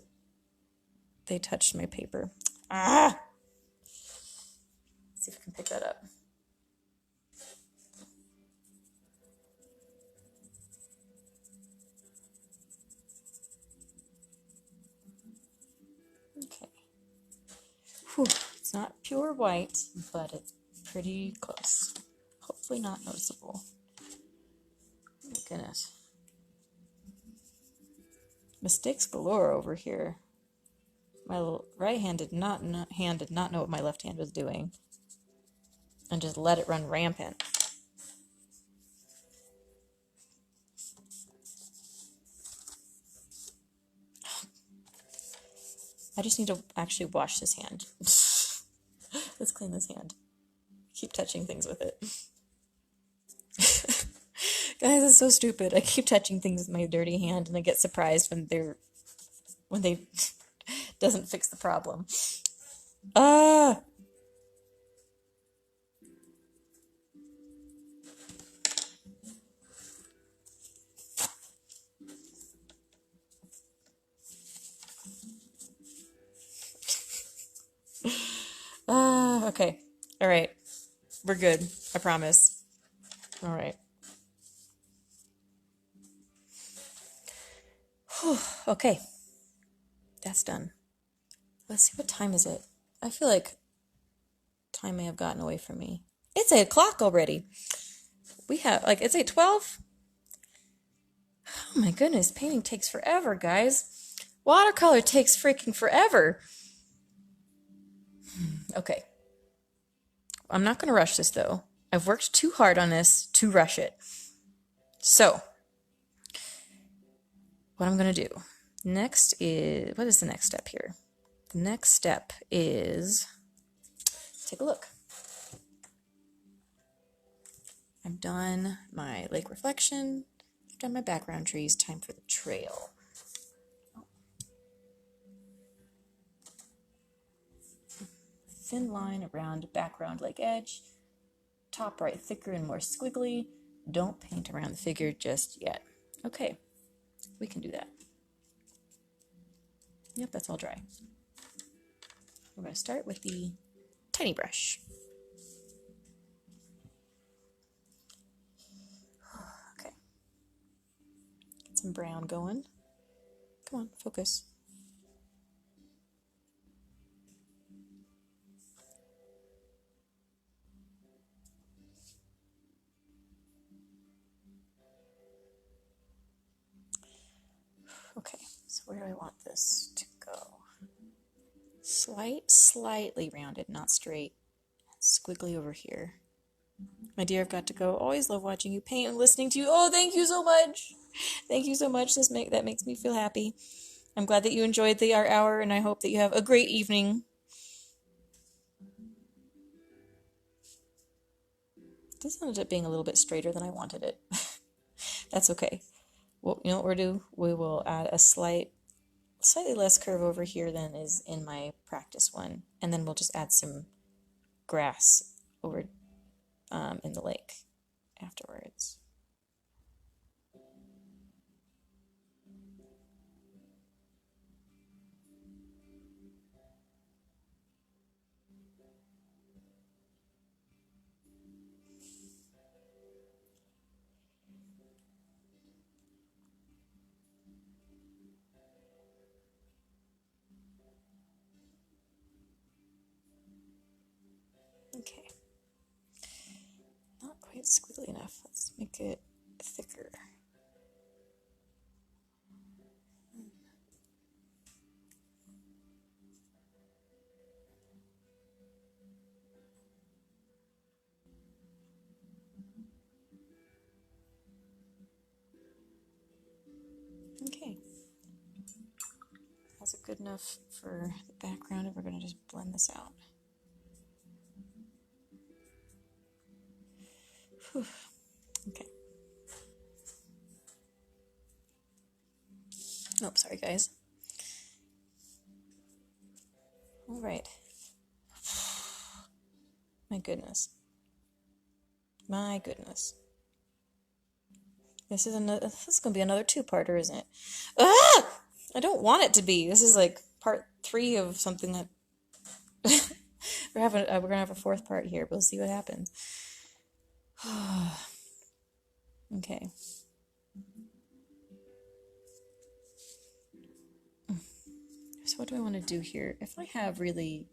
they touched my paper. Ah! Let's see if I can pick that up. Okay. Whew. It's not pure white, but it's pretty close. Hopefully not noticeable. Oh my goodness. Mistakes galore over here. My right hand did not know what my left hand was doing, and just let it run rampant. I just need to actually wash this hand. Let's clean this hand. Keep touching things with it. Guys, it's so stupid. I keep touching things with my dirty hand, and I get surprised when they doesn't fix the problem. Ah. Okay. All right. We're good. I promise. All right. Whew. Okay. That's done. Let's see, what time is it? I feel like time may have gotten away from me. It's 8 o'clock already. We have, like, it's 8:12. Oh my goodness, painting takes forever, guys. Watercolor takes freaking forever. Okay. I'm not going to rush this, though. I've worked too hard on this to rush it. So, what I'm going to do next is, what is the next step here? The next step is, take a look. I've done my lake reflection. I've done my background trees. Time for the trail. Thin line around background lake edge. Top right thicker and more squiggly. Don't paint around the figure just yet. Okay, we can do that. Yep, that's all dry. We're going to start with the tiny brush. Okay. Get some brown going. Come on, focus. Okay, so where do I want this to go? Slightly rounded, not straight. Squiggly over here. My dear, I've got to go. Always love watching you paint and listening to you. Oh, thank you so much. Thank you so much. That makes me feel happy. I'm glad that you enjoyed the art hour, and I hope that you have a great evening. This ended up being a little bit straighter than I wanted it. That's okay. Well, you know what we'll do? We will add a slightly less curve over here than is in my practice one, and then we'll just add some grass over in the lake afterwards. Okay. Not quite squiggly enough. Let's make it thicker. Okay. That's good enough for the background, and we're going to just blend this out. Whew. Okay. Nope, sorry guys. All right. My goodness. My goodness. This is going to be another two-parter, isn't it? Ah! I don't want it to be. This is like part 3 of something that we're going to have a 4th part here. We'll see what happens. Okay. So what do I want to do here? If I have really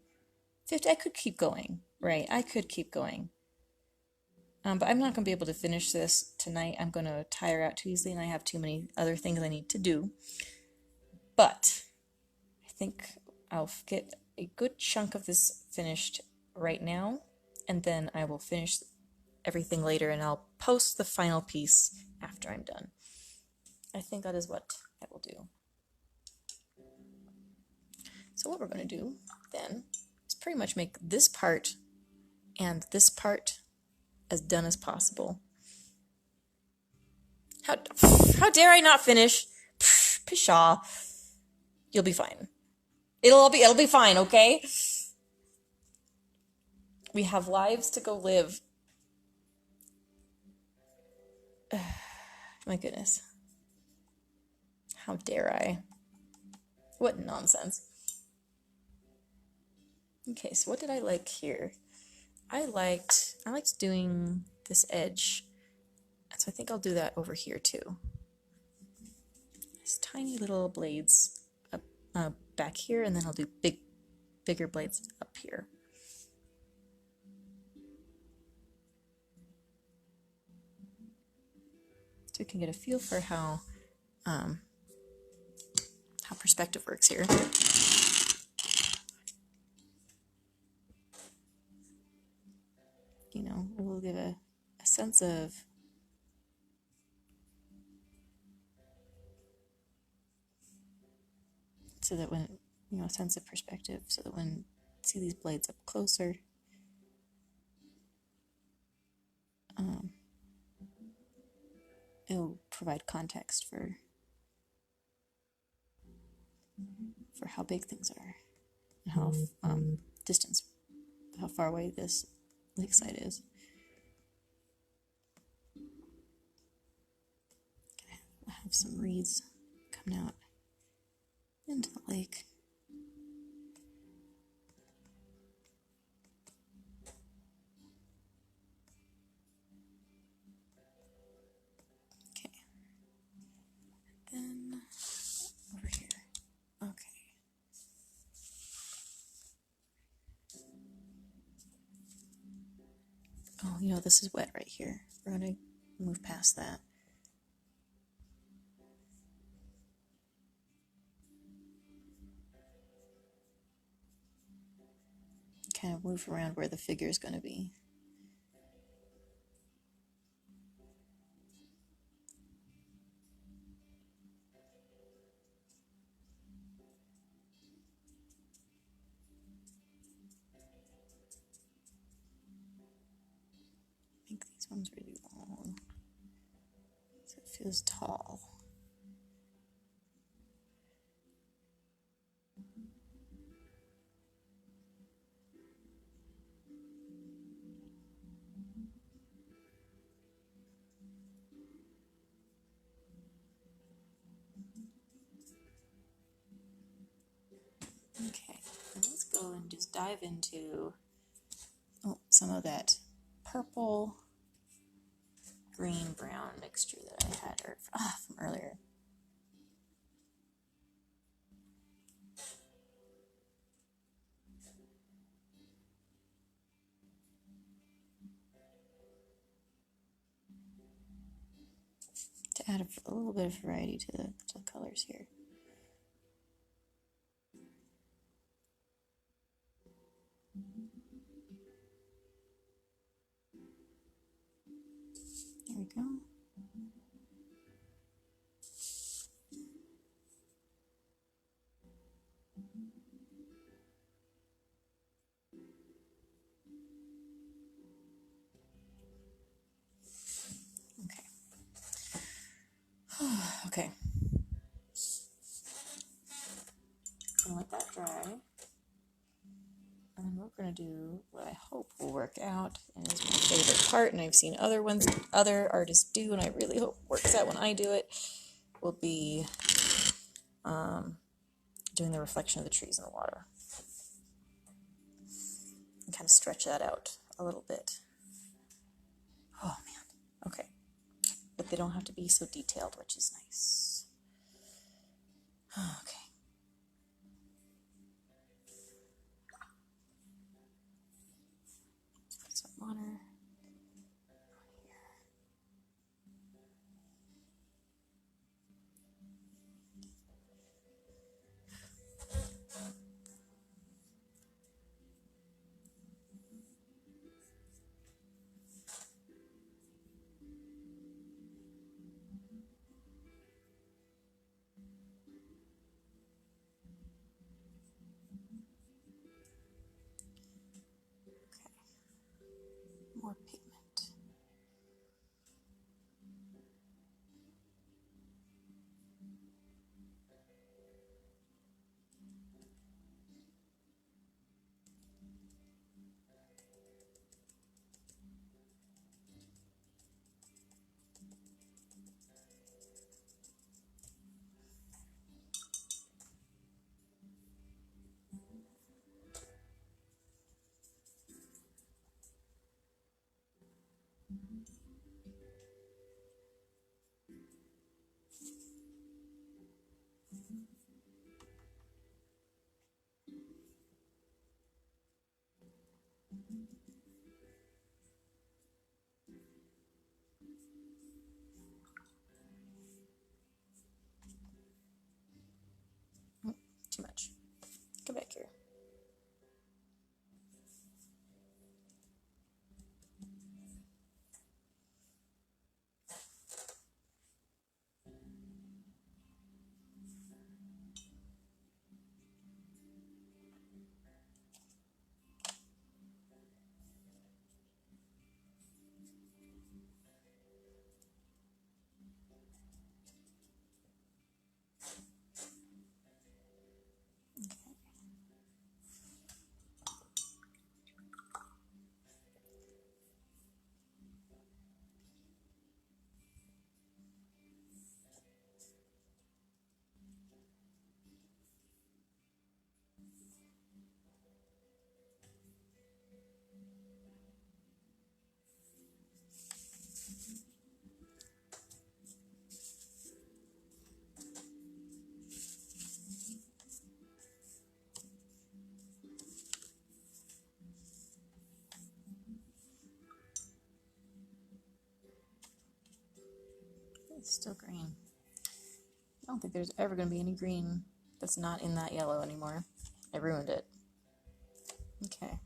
50, I could keep going, right? I could keep going. But I'm not going to be able to finish this tonight. I'm going to tire out too easily, and I have too many other things I need to do. But I think I'll get a good chunk of this finished right now, and then I will finish everything later, and I'll post the final piece after I'm done. I think that is what I will do. So what we're going to do then is pretty much make this part and this part as done as possible. How dare I not finish? Pshaw. You'll be fine. It'll be fine, okay? We have lives to go live. My goodness. How dare I? What nonsense. Okay, so what did I like here? I liked doing this edge. So I think I'll do that over here too. These tiny little blades up back here, and then I'll do bigger blades up here. So we can get a feel for how perspective works here. You know, we'll give a sense of so that when, you know, a sense of perspective, so that when you see these blades up closer, it'll provide context for how big things are and how distance, how far away this lakeside is. I have some reeds coming out into the lake. Okay. Then over here. Okay. Oh, you know, this is wet right here. We're going to move past that. Kind of move around where the figure is going to be. I think these ones are really long, so it feels tall. Okay, let's go and just dive into some of that purple, green, brown mixture that I had from earlier. To add a little bit of variety to the colors here. There we go. Okay. Okay. Gonna let that dry. And then we're gonna do what I hope will work out and is my favorite part, and I've seen other artists do, and I really hope it works out when I do it, will be doing the reflection of the trees in the water. And kind of stretch that out a little bit. Oh man. Okay. But they don't have to be so detailed, which is nice. Okay. Put some water here. More pigment. Too much. Come back here. It's still green. I don't think there's ever going to be any green that's not in that yellow anymore. I ruined it. Okay.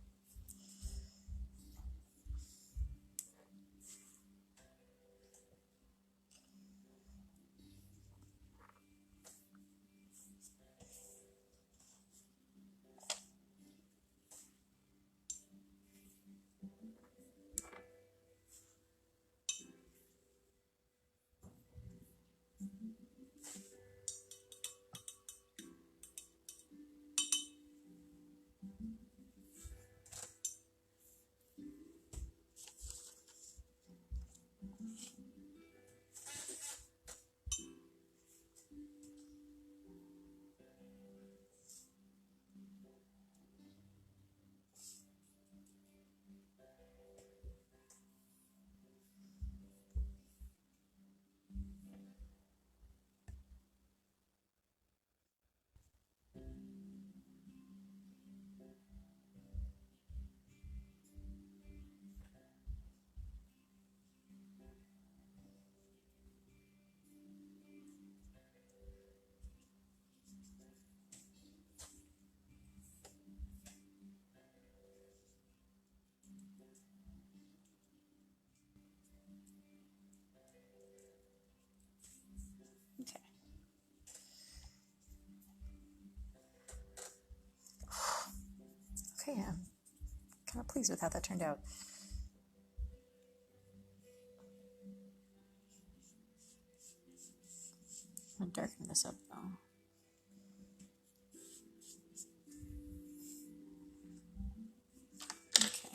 Okay. Okay, I'm kind of pleased with how that turned out. I'm gonna darken this up though. Okay.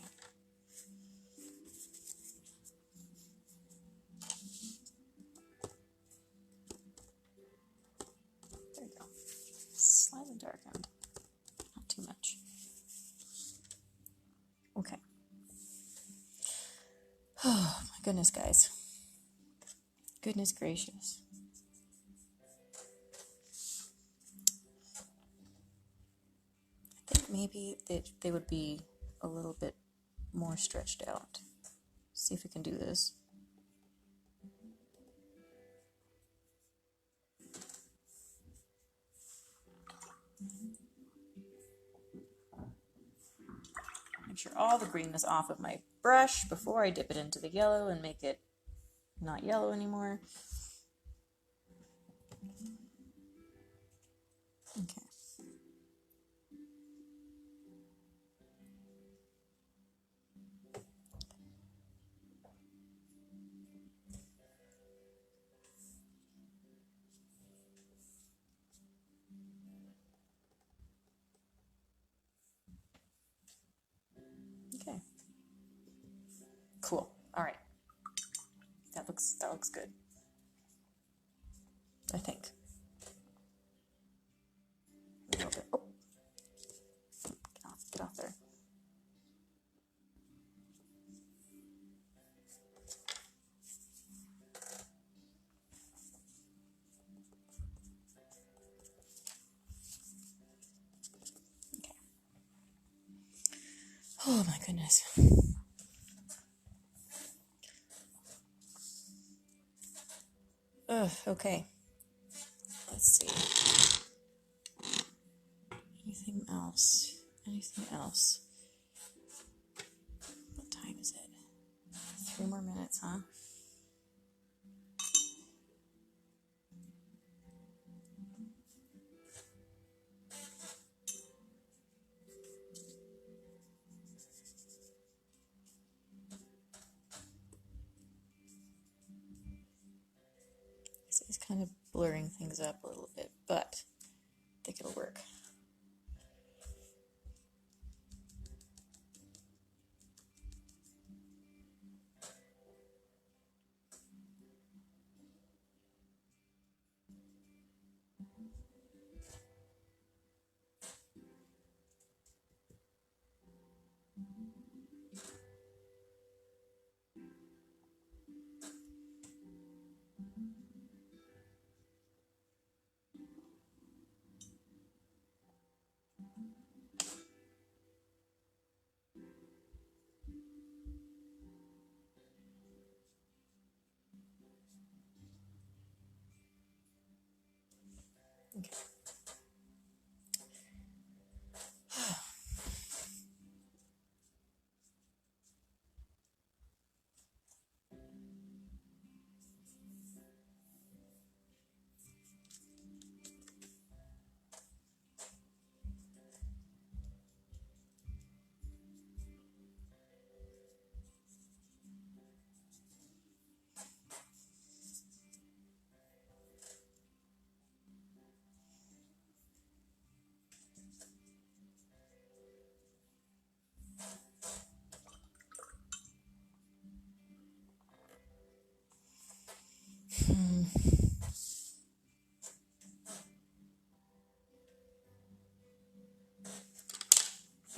There you go. Slightly darkened. Not too much. Okay. Oh my goodness, guys. Goodness gracious. I think maybe they would be a little bit more stretched out. See if we can do this. Make sure all the green is off of my brush before I dip it into the yellow and make it not yellow anymore. Okay. Okay. Cool. All right. That looks good. I think. A little bit. Oh. Get off there. Oh my goodness. Ugh, okay. Let's see. Anything else? Anything else? What time is it? 3 more minutes, huh? It's kind of blurring things up a little bit, but I think it'll work. Okay.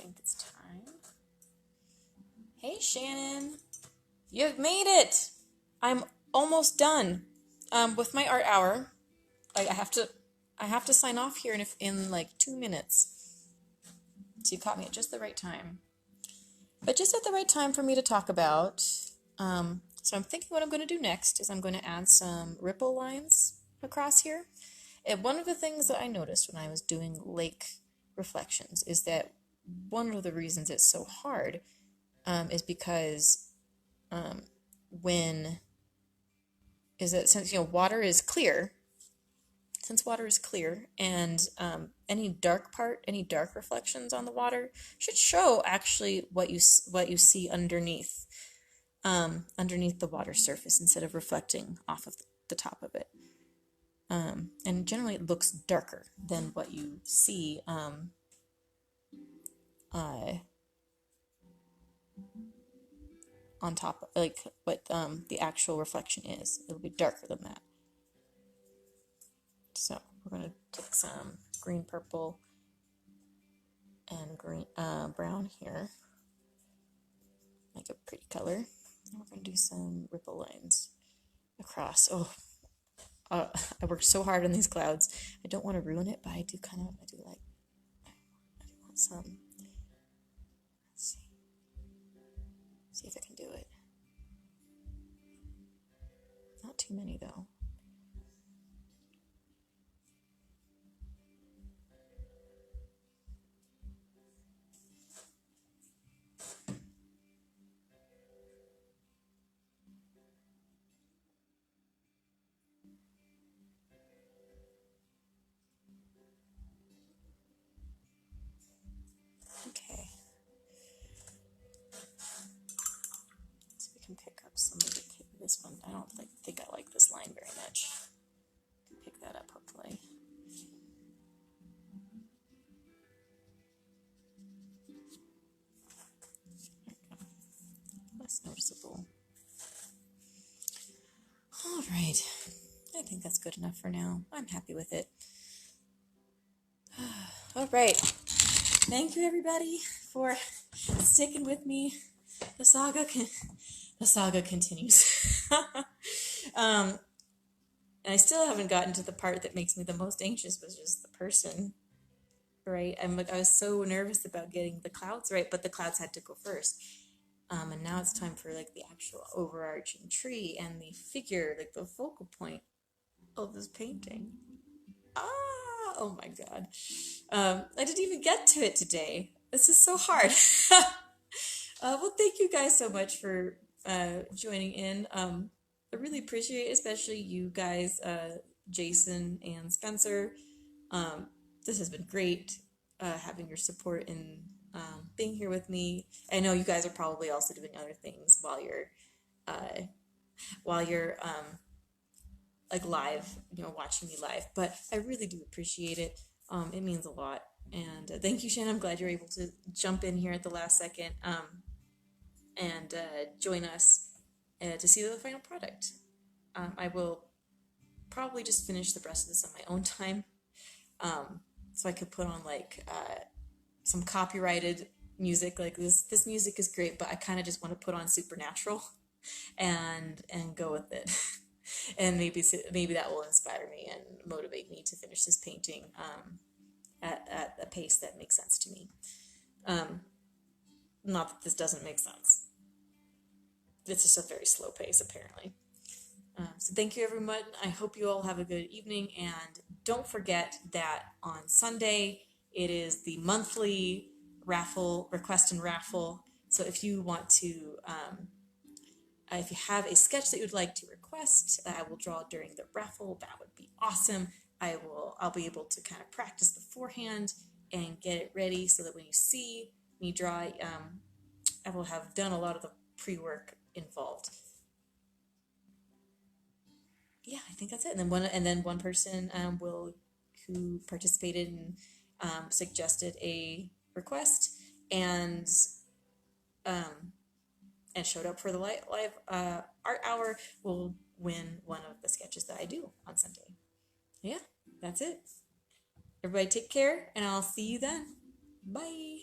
I think it's time. Hey, Shannon. You've made it! I'm almost done with my art hour. Like I have to sign off here in like 2 minutes. So you caught me at just the right time. But just at the right time for me to talk about. So I'm thinking what I'm going to do next is I'm going to add some ripple lines across here. And one of the things that I noticed when I was doing lake reflections is that one of the reasons it's so hard is because since water is clear, and any dark reflections on the water should show actually what you see underneath the water surface instead of reflecting off of the top of it. And generally it looks darker than what you see on top, like what the actual reflection is. It'll be darker than that. So we're going to take some green, purple, and green brown here. Make a pretty color. And we're going to do some ripple lines across. Oh, I worked so hard on these clouds. I don't want to ruin it, but I do want some. Let's see. See if I can do it. Not too many though. Okay. So we can pick up some of this one. I don't think I like this line very much. Pick that up hopefully. Less noticeable. All right. I think that's good enough for now. I'm happy with it. All right. Thank you everybody for sticking with me. The saga continues. And I still haven't gotten to the part that makes me the most anxious, which is the person right? I was so nervous about getting the clouds right, but the clouds had to go first. And now it's time for like the actual overarching tree and the figure, like the focal point of this painting. Ah, oh my God. I didn't even get to it today. This is so hard. Well, thank you guys so much for joining in. I really appreciate it, especially you guys, Jason and Spencer. This has been great having your support and being here with me. I know you guys are probably also doing other things uh, while you're like live, watching me live. But I really do appreciate it. It means a lot. And thank you, Shannon. I'm glad you're able to jump in here at the last second and join us to see the final product. I will probably just finish the rest of this on my own time, so I could put on like some copyrighted music. Like this music is great, but I kind of just want to put on Supernatural and go with it. And maybe that will inspire me and motivate me to finish this painting at a pace that makes sense to me. Not that this doesn't make sense. It's just a very slow pace, apparently. So thank you, everyone. I hope you all have a good evening. And don't forget that on Sunday, it is the monthly raffle, request and raffle. So if you want to, if you have a sketch that you'd like to request, that I will draw during the raffle, that would be awesome. I'll be able to kind of practice beforehand and get it ready so that when you see me draw, I will have done a lot of the pre-work involved. Yeah, I think that's it. And then one person who participated and suggested a request and showed up for the live art hour will win one of the sketches that I do on Sunday. Yeah, that's it. Everybody take care, and I'll see you then. Bye.